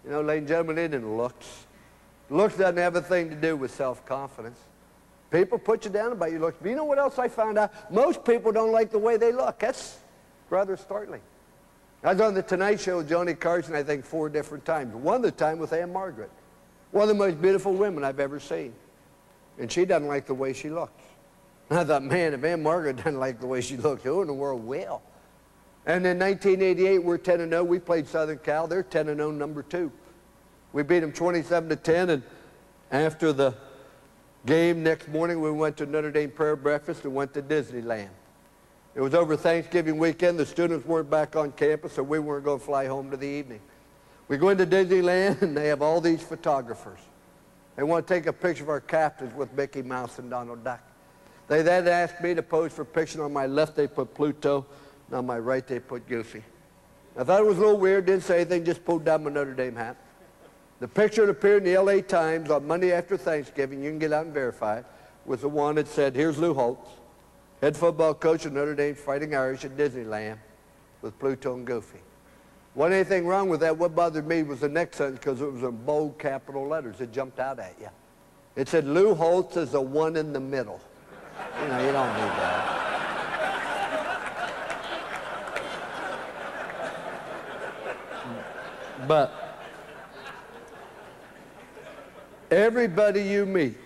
You know, ladies and gentlemen, it isn't looks. Looks doesn't have a thing to do with self-confidence. People put you down about your looks. But you know what else I found out? Most people don't like the way they look. That's rather startling. I was on the Tonight Show with Johnny Carson, I think, 4 different times. One of the time with Ann Margaret. One of the most beautiful women I've ever seen. And she doesn't like the way she looks. And I thought, man, if Ann Margaret doesn't like the way she looks, who in the world will? And in 1988, we're 10-0. We played Southern Cal. They're 10-0, number 2. We beat them 27-10, and after the game next morning, we went to Notre Dame prayer breakfast and went to Disneyland. It was over Thanksgiving weekend. The students weren't back on campus, so we weren't going to fly home to the evening. We go into Disneyland, and they have all these photographers. They want to take a picture of our captains with Mickey Mouse and Donald Duck. They then asked me to pose for a picture. On my left, they put Pluto. On my right, they put Goofy. I thought it was a little weird, didn't say anything, just pulled down my Notre Dame hat. The picture that appeared in the LA Times on Monday after Thanksgiving, you can get out and verify it, was the one that said, here's Lou Holtz, head football coach of Notre Dame's Fighting Irish at Disneyland with Pluto and Goofy. Wasn't anything wrong with that. What bothered me was the next sentence because it was in bold capital letters. It jumped out at you. It said, Lou Holtz is the one in the middle. You know, you don't need that. But everybody you meet,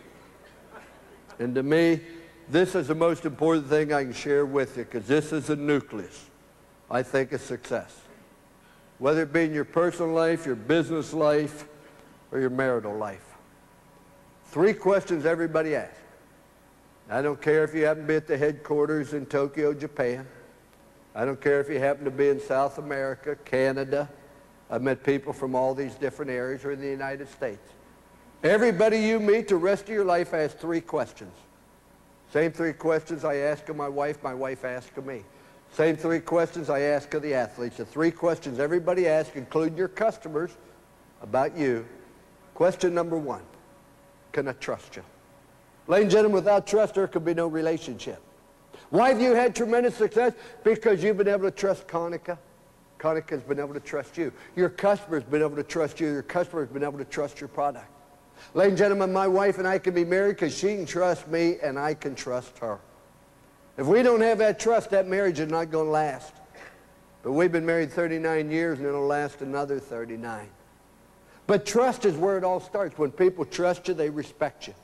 and to me, this is the most important thing I can share with you because this is the nucleus, I think, of success. Whether it be in your personal life, your business life, or your marital life. 3 questions everybody asks. I don't care if you happen to be at the headquarters in Tokyo, Japan. I don't care if you happen to be in South America, Canada. I've met people from all these different areas or in the United States. Everybody you meet the rest of your life asks 3 questions. Same 3 questions I ask of my wife asks of me. Same 3 questions I ask of the athletes. The 3 questions everybody asks, including your customers, about you. Question number 1, can I trust you? Ladies and gentlemen, without trust, there could be no relationship. Why have you had tremendous success? Because you've been able to trust Konica. Konica's been able to trust you. Your customer's been able to trust you. Your customer's been able to trust your product. Ladies and gentlemen, my wife and I can be married because she can trust me and I can trust her. If we don't have that trust, that marriage is not going to last. But we've been married 39 years and it'll last another 39. But trust is where it all starts. When people trust you, they respect you.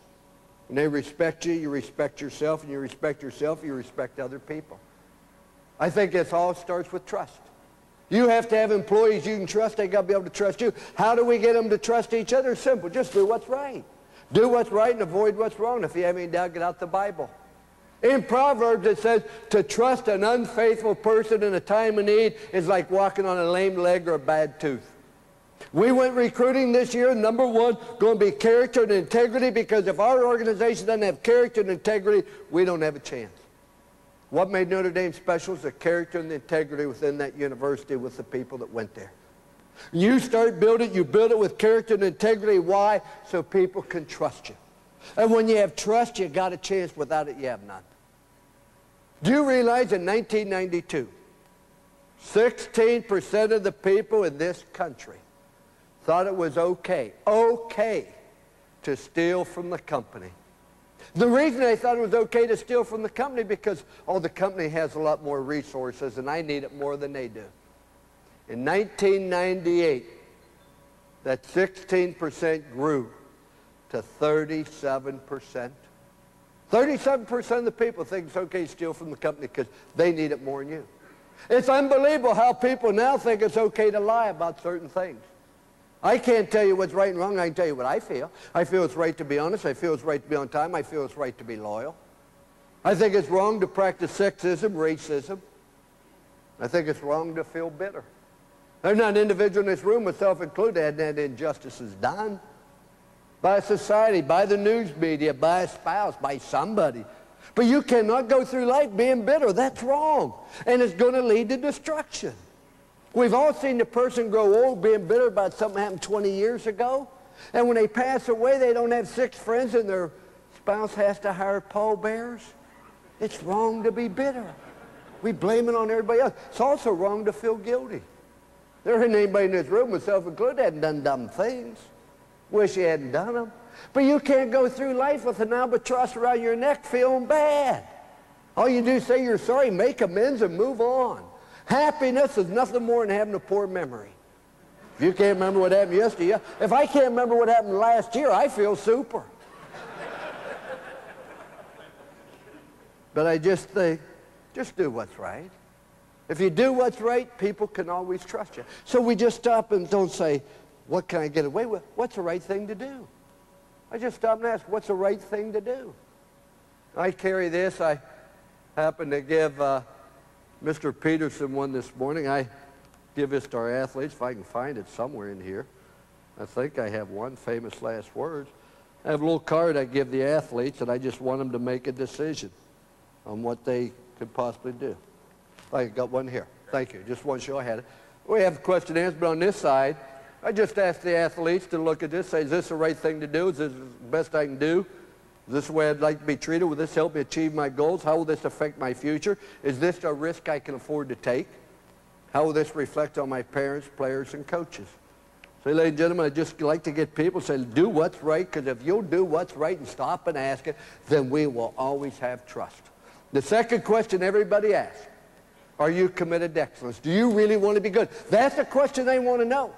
When they respect you, you respect yourself, and you respect yourself, you respect other people. I think it all starts with trust. You have to have employees you can trust. They got to be able to trust you. How do we get them to trust each other? Simple. Just do what's right. Do what's right and avoid what's wrong. If you have any doubt, get out the Bible. In Proverbs, it says to trust an unfaithful person in a time of need is like walking on a lame leg or a bad tooth. We went recruiting this year. Number 1, going to be character and integrity, because if our organization doesn't have character and integrity, we don't have a chance. What made Notre Dame special is the character and the integrity within that university with the people that went there. You start building, you build it with character and integrity. Why? So people can trust you. And when you have trust, you got a chance. Without it, you have none. Do you realize in 1992, 16% of the people in this country thought it was okay to steal from the company. The reason they thought it was okay to steal from the company because, oh, the company has a lot more resources and I need it more than they do. In 1998, that 16% grew to 37%. 37% of the people think it's okay to steal from the company because they need it more than you. It's unbelievable how people now think it's okay to lie about certain things. I can't tell you what's right and wrong. I can tell you what I feel. I feel it's right to be honest. I feel it's right to be on time. I feel it's right to be loyal. I think it's wrong to practice sexism, racism. I think it's wrong to feel bitter. There's not an individual in this room, myself included, that had injustices done by society, by the news media, by a spouse, by somebody. But you cannot go through life being bitter. That's wrong. And it's going to lead to destruction. We've all seen the person grow old being bitter about something that happened 20 years ago. And when they pass away, they don't have 6 friends and their spouse has to hire pallbearers. It's wrong to be bitter. We blame it on everybody else. It's also wrong to feel guilty. There isn't anybody in this room, myself included, that hadn't done dumb things. Wish you hadn't done them. But you can't go through life with an albatross around your neck feeling bad. All you do is say you're sorry, make amends, and move on. Happiness is nothing more than having a poor memory. If you can't remember what happened yesterday, if I can't remember what happened last year, I feel super. But I just think, just do what's right. If you do what's right, people can always trust you. So we just stop and don't say, what can I get away with? What's the right thing to do? I just stop and ask, what's the right thing to do? I carry this. I happen to give Mr. Peterson one this morning. I give this to our athletes, if I can find it somewhere in here. I think I have one, famous last words. I have a little card I give the athletes, and I just want them to make a decision on what they could possibly do. I got one here. Thank you. Just one show I had it. We have question and answer, but on this side, I just ask the athletes to look at this, say, is this the right thing to do? Is this the best I can do? Is this the way I'd like to be treated? Will this help me achieve my goals? How will this affect my future? Is this a risk I can afford to take? How will this reflect on my parents, players, and coaches? So, ladies and gentlemen, I'd just like to get people to say, do what's right, because if you'll do what's right and stop and ask it, then we will always have trust. The second question everybody asks, are you committed to excellence? Do you really want to be good? That's the question they want to know.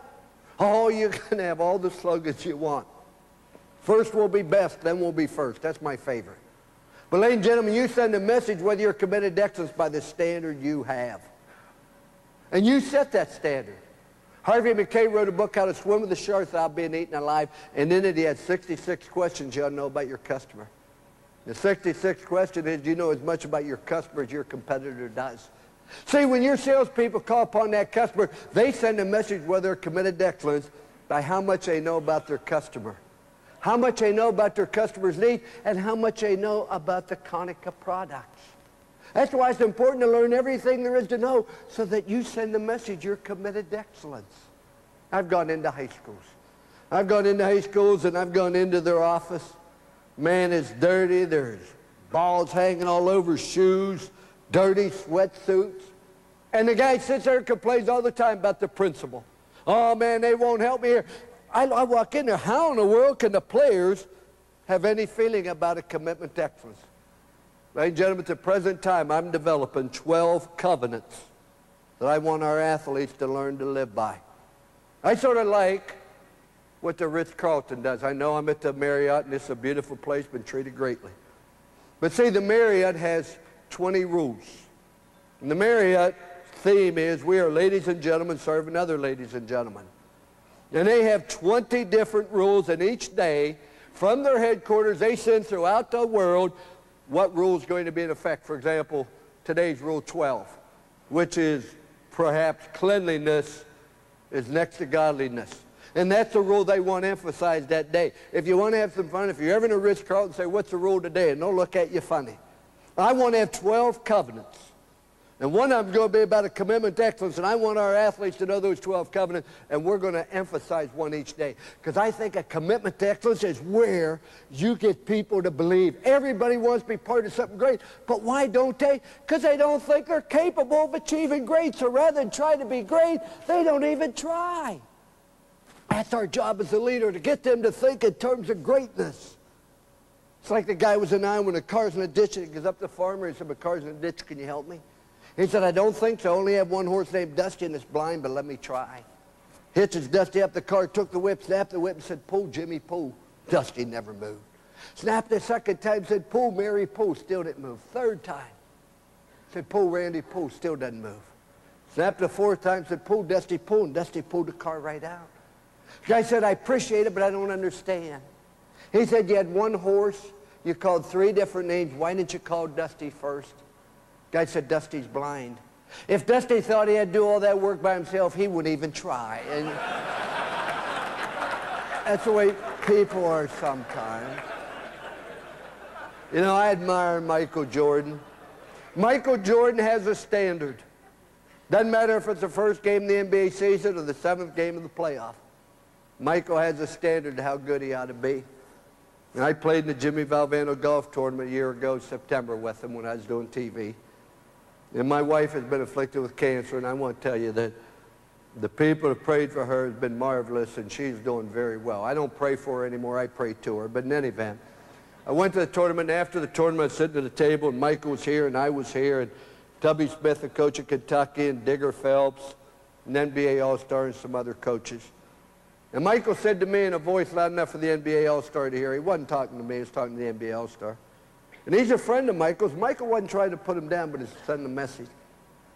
Oh, you can have all the slogans you want. First will be best, then will be first. That's my favorite. But, ladies and gentlemen, you send a message whether you're committed to excellence by the standard you have. And you set that standard. Harvey McKay wrote a book, How to Swim with the Sharks Without Being Eaten Alive, and in it he had 66 questions you ought to know about your customer. The 66th question is, do you know as much about your customer as your competitor does? See, when your salespeople call upon that customer, they send a message whether they're committed to excellence by how much they know about their customer, how much they know about their customer's needs, and how much they know about the Konica products. That's why it's important to learn everything there is to know so that you send the message you're committed to excellence. I've gone into high schools. I've gone into high schools and I've gone into their office. Man, it's dirty. There's balls hanging all over shoes, dirty sweatsuits. And the guy sits there and complains all the time about the principal. Oh, man, they won't help me here. I walk in there. How in the world can the players have any feeling about a commitment to excellence? Ladies and gentlemen, at the present time, I'm developing 12 covenants that I want our athletes to learn to live by. I sort of like what the Ritz-Carlton does. I know I'm at the Marriott, and it's a beautiful place, been treated greatly. But see, the Marriott has 20 rules. And the Marriott theme is, we are ladies and gentlemen serving other ladies and gentlemen. And they have 20 different rules, and each day, from their headquarters, they send throughout the world what rule is going to be in effect. For example, today's Rule 12, which is perhaps cleanliness is next to godliness. And that's the rule they want emphasized that day. If you want to have some fun, if you're ever in a Ritz-Carlton, say, what's the rule today? And they'll look at you funny. I want to have 12 covenants. And one of them is going to be about a commitment to excellence, and I want our athletes to know those 12 covenants, and we're going to emphasize one each day. Because I think a commitment to excellence is where you get people to believe. Everybody wants to be part of something great, but why don't they? Because they don't think they're capable of achieving great, so rather than try to be great, they don't even try. That's our job as a leader, to get them to think in terms of greatness. It's like the guy was in Iowa when the car's in a ditch, and he goes up to the farmer and said, my car's in a ditch, can you help me? He said, I don't think so. I only have one horse named Dusty and it's blind, but let me try. Hitches Dusty up the car, took the whip, snapped the whip and said, pull, Jimmy, pull. Dusty never moved. Snapped the second time, said, pull, Mary, pull. Still didn't move. Third time, said, pull, Randy, pull. Still doesn't move. Snapped the fourth time, said, pull, Dusty, pull. And Dusty pulled the car right out. The guy said, I appreciate it, but I don't understand. He said, you had one horse. You called 3 different names. Why didn't you call Dusty first? Guy said, Dusty's blind. If Dusty thought he had to do all that work by himself, he wouldn't even try. And that's the way people are sometimes. You know, I admire Michael Jordan. Michael Jordan has a standard. Doesn't matter if it's the first game of the NBA season or the 7th game of the playoff. Michael has a standard to how good he ought to be. And I played in the Jimmy Valvano golf tournament a year ago, September, with him when I was doing TV. And my wife has been afflicted with cancer, and I want to tell you that the people who prayed for her has been marvelous, and she's doing very well. I don't pray for her anymore. I pray to her. But in any event, I went to the tournament, and after the tournament, I was sitting at the table, and Michael was here, and I was here, and Tubby Smith, the coach of Kentucky, and Digger Phelps, an NBA All-Star, and some other coaches. And Michael said to me in a voice loud enough for the NBA All-Star to hear. He wasn't talking to me. He was talking to the NBA All-Star. And he's a friend of Michael's. Michael wasn't trying to put him down, but he's sending a message.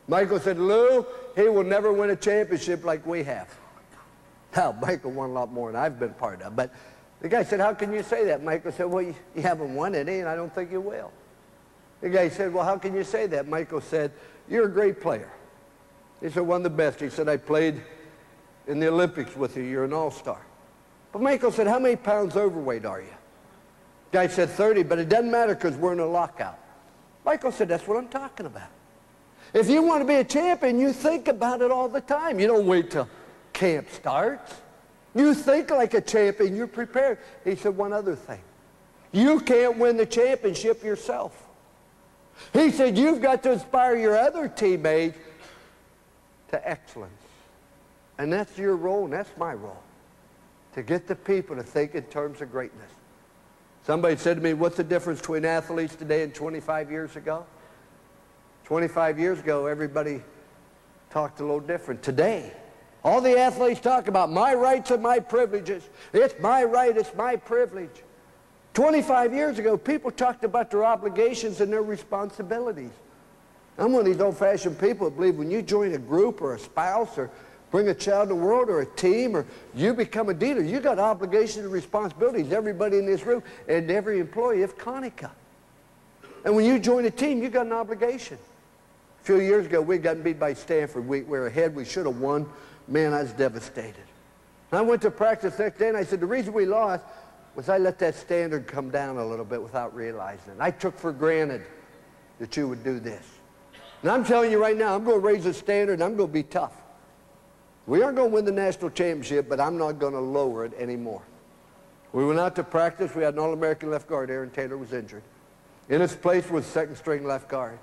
Michael said, Lou, he will never win a championship like we have. Hell, Michael won a lot more than I've been part of. But the guy said, how can you say that? Michael said, well, you haven't won any, and I don't think you will. The guy said, well, how can you say that? Michael said, you're a great player. He said, one of the best. He said, I played in the Olympics with you. You're an all-star. But Michael said, how many pounds overweight are you? The guy said 30, but it doesn't matter because we're in a lockout. Michael said, that's what I'm talking about. If you want to be a champion, you think about it all the time. You don't wait till camp starts. You think like a champion. You're prepared. He said one other thing. You can't win the championship yourself. He said you've got to inspire your other teammates to excellence. And that's your role, and that's my role, to get the people to think in terms of greatness. Somebody said to me, what's the difference between athletes today and 25 years ago? 25 years ago, everybody talked a little different. Today, all the athletes talk about my rights and my privileges. It's my right, it's my privilege. 25 years ago, people talked about their obligations and their responsibilities. I'm one of these old-fashioned people that believe when you join a group or a spouse or bring a child to the world or a team or you become a dealer, you got obligations and responsibilities, everybody in this room and every employee of Conica. And when you join a team, you got an obligation. A few years ago, we'd gotten beat by Stanford. We were ahead. We should have won. Man, I was devastated. And I went to practice the next day, and I said, the reason we lost was I let that standard come down a little bit without realizing it. I took for granted that you would do this. And I'm telling you right now, I'm going to raise the standard, and I'm going to be tough. We aren't going to win the national championship, but I'm not going to lower it anymore. We went out to practice. We had an All-American left guard. Aaron Taylor was injured. In his place was second-string left guard.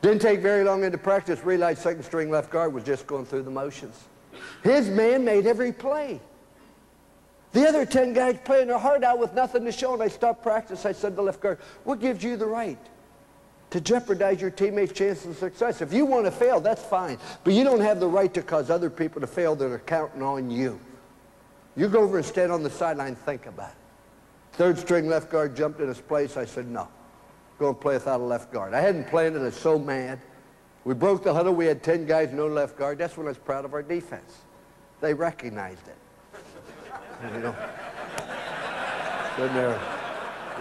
Didn't take very long into practice, realized second-string left guard was just going through the motions. His man made every play. The other 10 guys playing their heart out with nothing to show, and I stopped practice. I said to the left guard, what gives you the right to jeopardize your teammates' chances of success? If you want to fail, that's fine. But you don't have the right to cause other people to fail that are counting on you. You go over and stand on the sideline and think about it. Third-string left guard jumped in his place. I said, no. Going to play without a left guard. I hadn't planned it. I was so mad. We broke the huddle. We had 10 guys, no left guard. That's when I was proud of our defense. They recognized it. And, you know, then there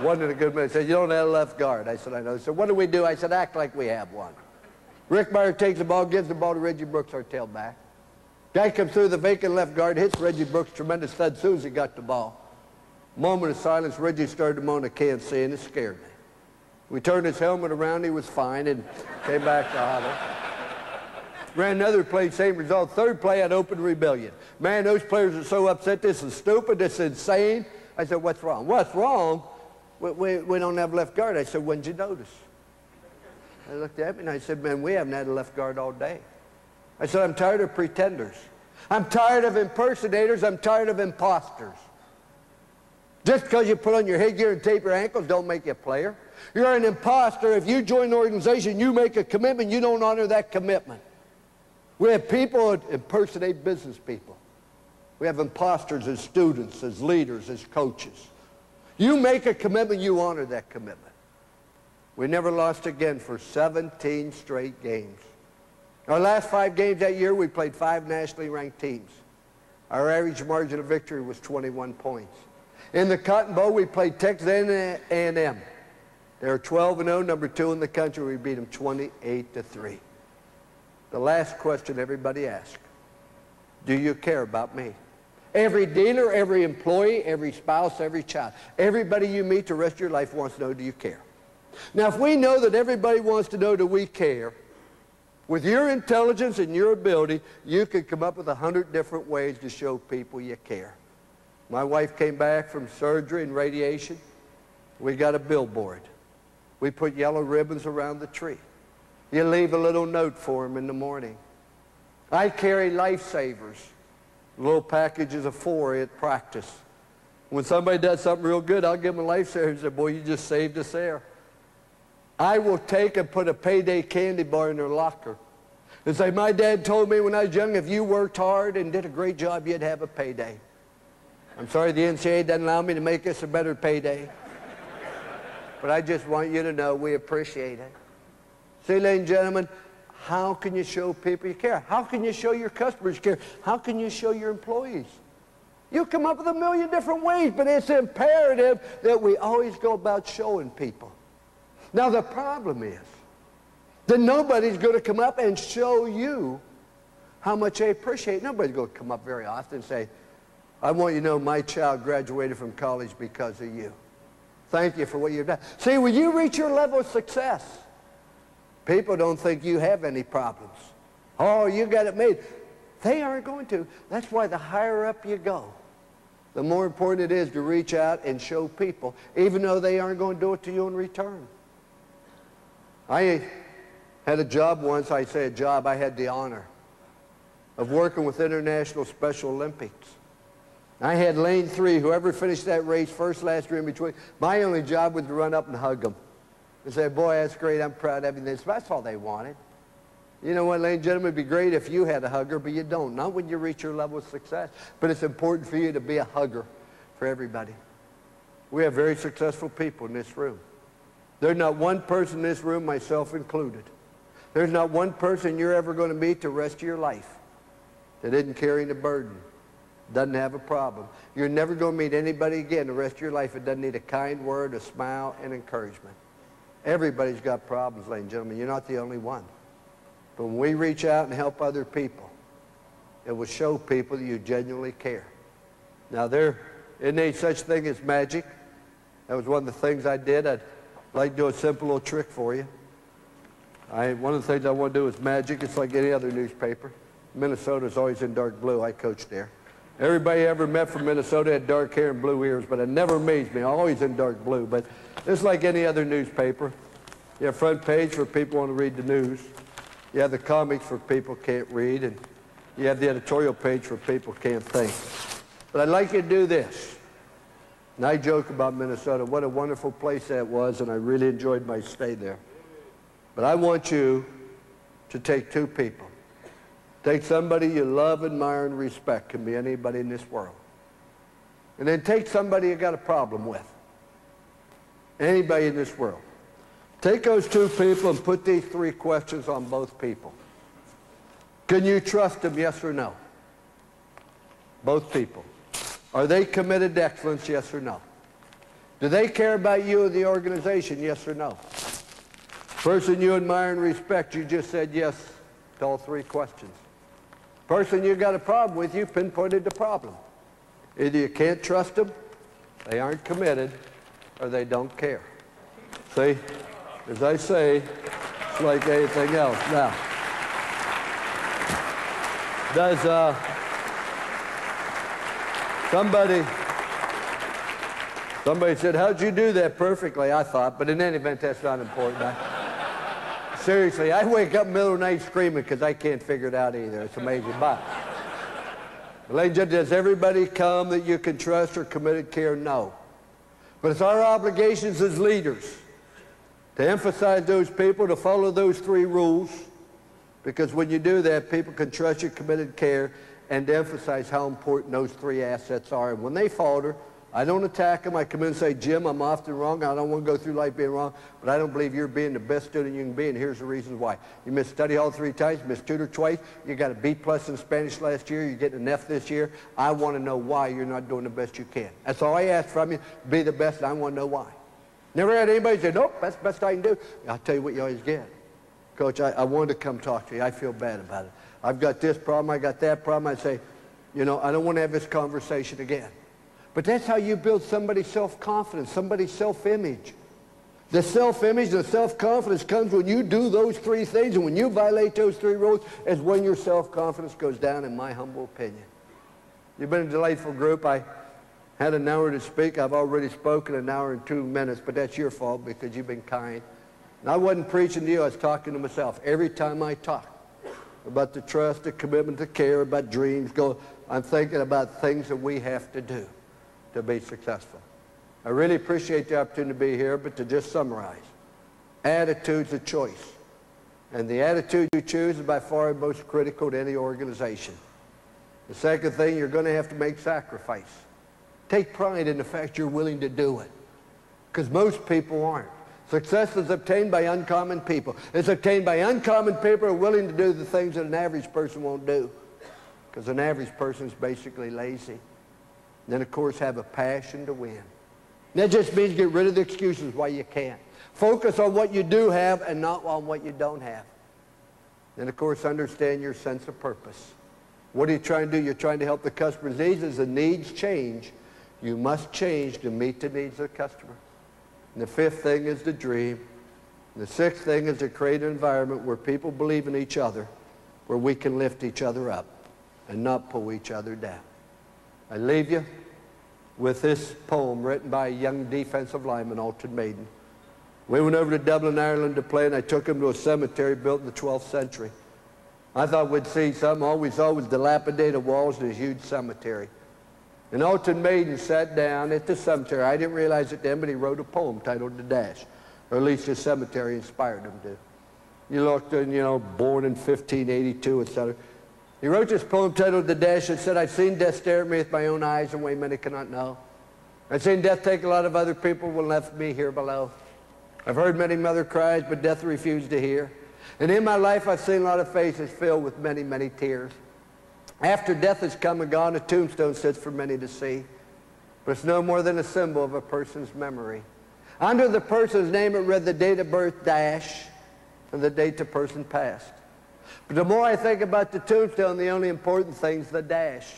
wasn't a good minute. Said, you don't have a left guard. I said, I know. He said, what do we do? I said, act like we have one. Rick Meyer takes the ball, gives the ball to Reggie Brooks, our tailback. Guy comes through the vacant left guard, hits Reggie Brooks, tremendous thud as soon as he got the ball. Moment of silence. Reggie started to moan, I can't see, and it scared me. We turned his helmet around, he was fine, and came back to huddle. Ran another play, same result. Third play, I'd open rebellion. Man, those players are so upset. This is stupid. This is insane. I said, what's wrong? What's wrong? We don't have left guard. I said, when did you notice? They looked at me, and I said, man, we haven't had a left guard all day. I said, I'm tired of pretenders. I'm tired of impersonators. I'm tired of imposters. Just because you put on your headgear and tape your ankles don't make you a player. You're an imposter. If you join an organization, you make a commitment, you don't honor that commitment. We have people that impersonate business people. We have imposters as students, as leaders, as coaches. You make a commitment, you honor that commitment. We never lost again for 17 straight games. Our last 5 games that year, we played 5 nationally ranked teams. Our average margin of victory was 21 points. In the Cotton Bowl, we played Texas A&M. They were 12-0, number 2 in the country. We beat them 28-3. The last question everybody asks, do you care about me? Every dealer, every employee, every spouse, every child, everybody you meet the rest of your life wants to know, do you care? Now, if we know that everybody wants to know, do we care? With your intelligence and your ability, you could come up with 100 different ways to show people you care. My wife came back from surgery and radiation. We got a billboard. We put yellow ribbons around the tree. You leave a little note for them in the morning. I carry lifesavers, little packages of 4 at practice. When somebody does something real good, I'll give them a lifesaver and say, boy, you just saved us there. I will take and put a payday candy bar in their locker and say, my dad told me when I was young, if you worked hard and did a great job, you'd have a payday. I'm sorry the NCAA doesn't allow me to make us a better payday. But I just want you to know we appreciate it. See, ladies and gentlemen, how can you show people you care? How can you show your customers you care? How can you show your employees? You come up with a million different ways, but it's imperative that we always go about showing people. Now, the problem is that nobody's going to come up and show you how much they appreciate it. Nobody's going to come up very often and say, I want you to know my child graduated from college because of you. Thank you for what you've done. See, when you reach your level of success, People don't think you have any problems. Oh, you got it made. They aren't going to. That's why the higher up you go, the more important it is to reach out and show people, even though they aren't going to do it to you in return. I had a job once, I say a job, I had the honor of working with International Special Olympics. I had lane 3, whoever finished that race, first, last, or in between, my only job was to run up and hug them. And say, boy, that's great, I'm proud of you. That's all they wanted. You know what, ladies and gentlemen, it'd be great if you had a hugger, but you don't. Not when you reach your level of success. But it's important for you to be a hugger for everybody. We have very successful people in this room. There's not one person in this room, myself included. There's not one person you're ever going to meet the rest of your life that isn't carrying a burden, doesn't have a problem. You're never going to meet anybody again the rest of your life that doesn't need a kind word, a smile, and encouragement. Everybody's got problems, ladies and gentlemen. You're not the only one. But when we reach out and help other people, it will show people that you genuinely care. Now, there isn't any such thing as magic. That was one of the things I did. I'd like to do a simple little trick for you. One of the things I want to do is magic. It's like any other newspaper. Minnesota's always in dark blue. I coached there. Everybody I ever met from Minnesota had dark hair and blue ears, but it never amazed me. Always in dark blue. But it's like any other newspaper. You have front page for people who want to read the news. You have the comics for people who can't read, and you have the editorial page for people who can't think. But I'd like you to do this. And I joke about Minnesota, what a wonderful place that was, and I really enjoyed my stay there. But I want you to take 2 people. Take somebody you love, admire, and respect. Can be anybody in this world. And then take somebody you got a problem with. Anybody in this world. Take those 2 people and put these 3 questions on both people. Can you trust them, yes or no? Both people. Are they committed to excellence, yes or no? Do they care about you and the organization, yes or no? Person you admire and respect, you just said yes to all 3 questions. Person you got a problem with, you pinpointed the problem. Either you can't trust them, they aren't committed, or they don't care. See, as I say, it's like anything else. Now, does somebody said, how'd you do that perfectly? I thought, but in any event, that's not important. Seriously, I wake up in the middle of the night screaming because I can't figure it out either. It's amazing. But, ladies and gentlemen, does everybody come that you can trust or committed care? No. But it's our obligations as leaders to emphasize those people, to follow those 3 rules, because when you do that, people can trust you, committed care, and to emphasize how important those 3 assets are. And when they falter, I don't attack them. I come in and say, Jim, I'm often wrong. I don't want to go through life being wrong, but I don't believe you're being the best student you can be, and here's the reasons why. You missed study hall 3 times, missed tutor twice, you got a B+ in Spanish last year, you're getting an F this year. I want to know why you're not doing the best you can. That's all I ask from you, be the best, and I want to know why. Never had anybody say, nope, that's the best I can do. I'll tell you what you always get. Coach, I wanted to come talk to you. I feel bad about it. I've got this problem, I got that problem. I say, you know, I don't want to have this conversation again. But that's how you build somebody's self-confidence, somebody's self-image. The self-image, the self-confidence comes when you do those 3 things, and when you violate those 3 rules is when your self-confidence goes down, in my humble opinion. You've been a delightful group. I had an hour to speak. I've already spoken an hour and 2 minutes, but that's your fault because you've been kind. And I wasn't preaching to you. I was talking to myself. Every time I talk about the trust, the commitment, the care, about dreams, I'm thinking about things that we have to do to be successful. I really appreciate the opportunity to be here, but to just summarize, attitude's a choice. And the attitude you choose is by far the most critical to any organization. The second thing, you're going to have to make sacrifice. Take pride in the fact you're willing to do it, because most people aren't. Success is obtained by uncommon people. It's obtained by uncommon people who are willing to do the things that an average person won't do, because an average person is basically lazy. Then, of course, have a passion to win. That just means get rid of the excuses why you can't. Focus on what you do have and not on what you don't have. Then, of course, understand your sense of purpose. What are you trying to do? You're trying to help the customer's needs. As the needs change, you must change to meet the needs of the customer. And the 5th thing is the dream. And the sixth thing is to create an environment where people believe in each other, where we can lift each other up and not pull each other down. I leave you with this poem written by a young defensive lineman, Holtz Maiden. We went over to Dublin, Ireland to play, and I took him to a cemetery built in the 12th century. I thought we'd see something. All we saw was dilapidated walls and a huge cemetery. And Holtz Maiden sat down at the cemetery. I didn't realize it then, but he wrote a poem titled The Dash, or at least the cemetery inspired him to. You looked, and born in 1582, etc. He wrote this poem titled The Dash and said, I've seen death stare at me with my own eyes in a way many cannot know. I've seen death take a lot of other people and left me here below. I've heard many mother cries, but death refused to hear. And in my life, I've seen a lot of faces filled with many, many tears. After death has come and gone, a tombstone sits for many to see. But it's no more than a symbol of a person's memory. Under the person's name, it read the date of birth, dash, and the date the person passed. But the more I think about the tombstone, the only important thing's the dash.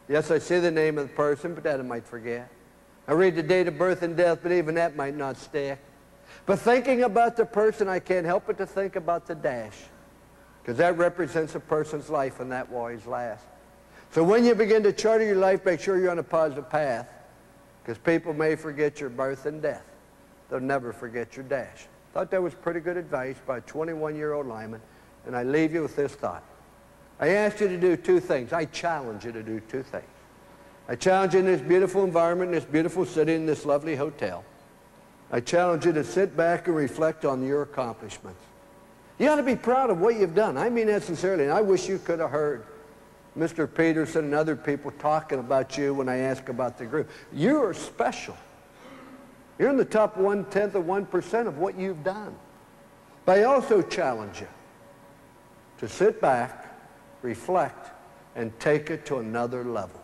Yes, I see the name of the person, but that I might forget. I read the date of birth and death, but even that might not stick. But thinking about the person, I can't help but to think about the dash, because that represents a person's life, and that will always last. So when you begin to charter your life, make sure you're on a positive path, because people may forget your birth and death. They'll never forget your dash. Thought that was pretty good advice by a 21-year-old lineman, and I leave you with this thought. I asked you to do two things. I challenge you to do two things. I challenge you in this beautiful environment, in this beautiful city, in this lovely hotel. I challenge you to sit back and reflect on your accomplishments. You ought to be proud of what you've done. I mean that sincerely, and I wish you could have heard Mr. Peterson and other people talking about you when I ask about the group. You are special. You're in the top 1/10 of 1% of what you've done. But I also challenge you to sit back, reflect, and take it to another level.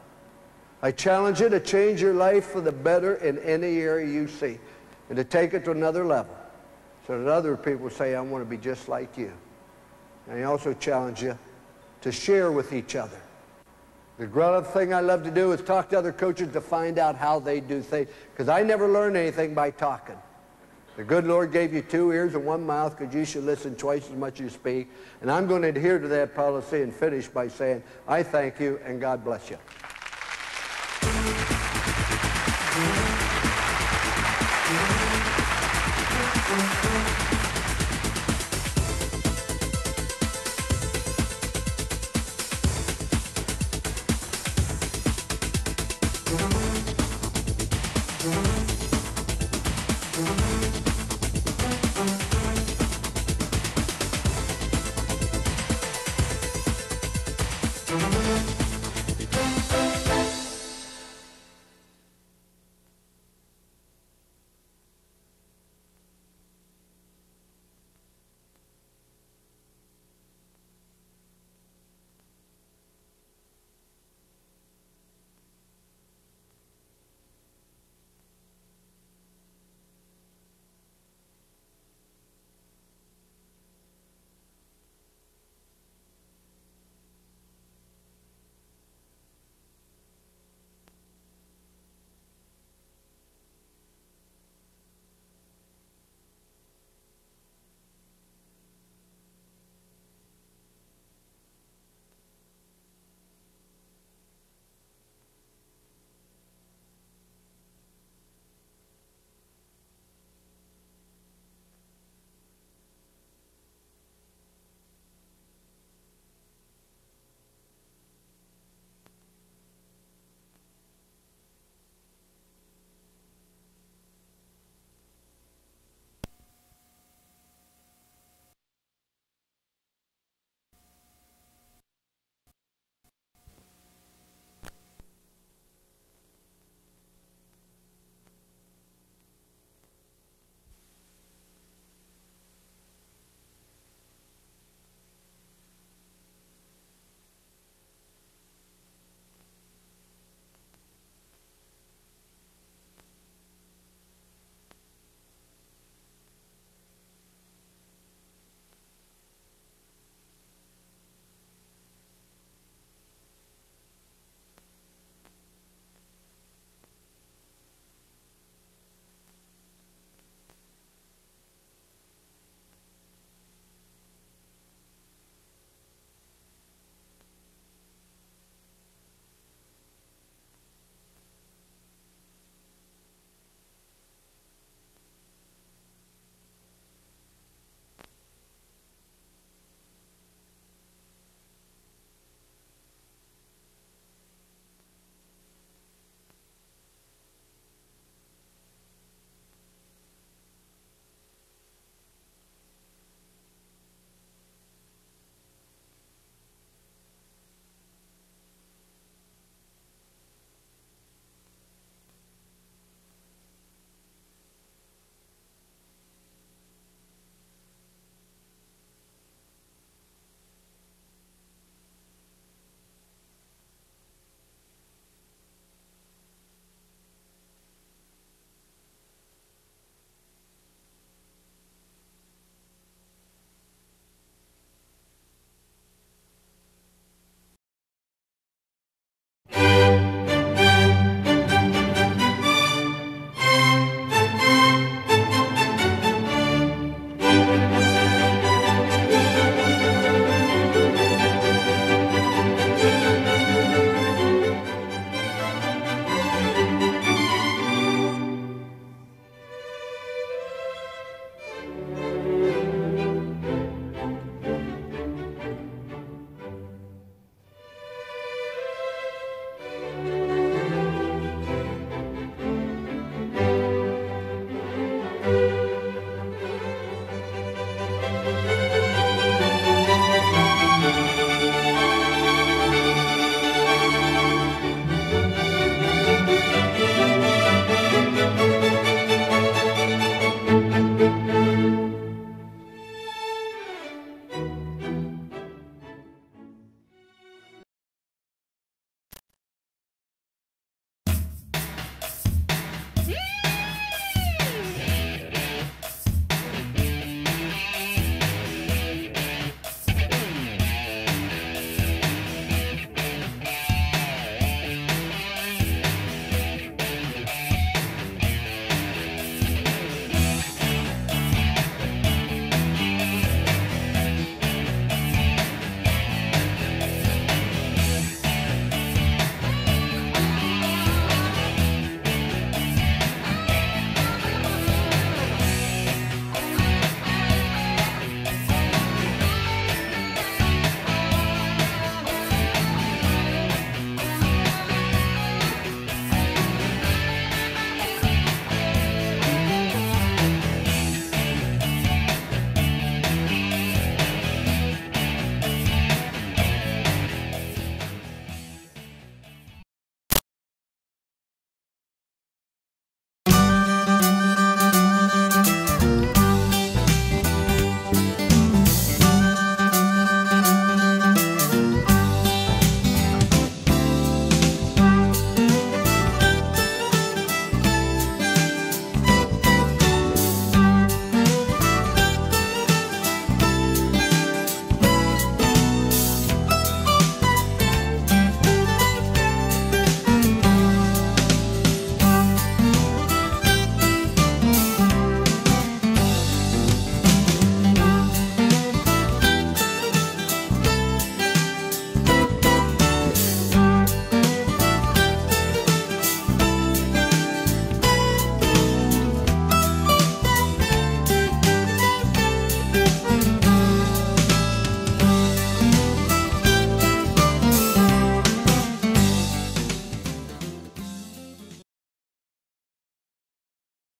I challenge you to change your life for the better in any area you see, and to take it to another level so that other people say, I want to be just like you. And I also challenge you to share with each other. The great thing I love to do is talk to other coaches to find out how they do things, because I never learn anything by talking. The good Lord gave you 2 ears and 1 mouth, because you should listen twice as much as you speak. And I'm going to adhere to that policy and finish by saying, I thank you and God bless you.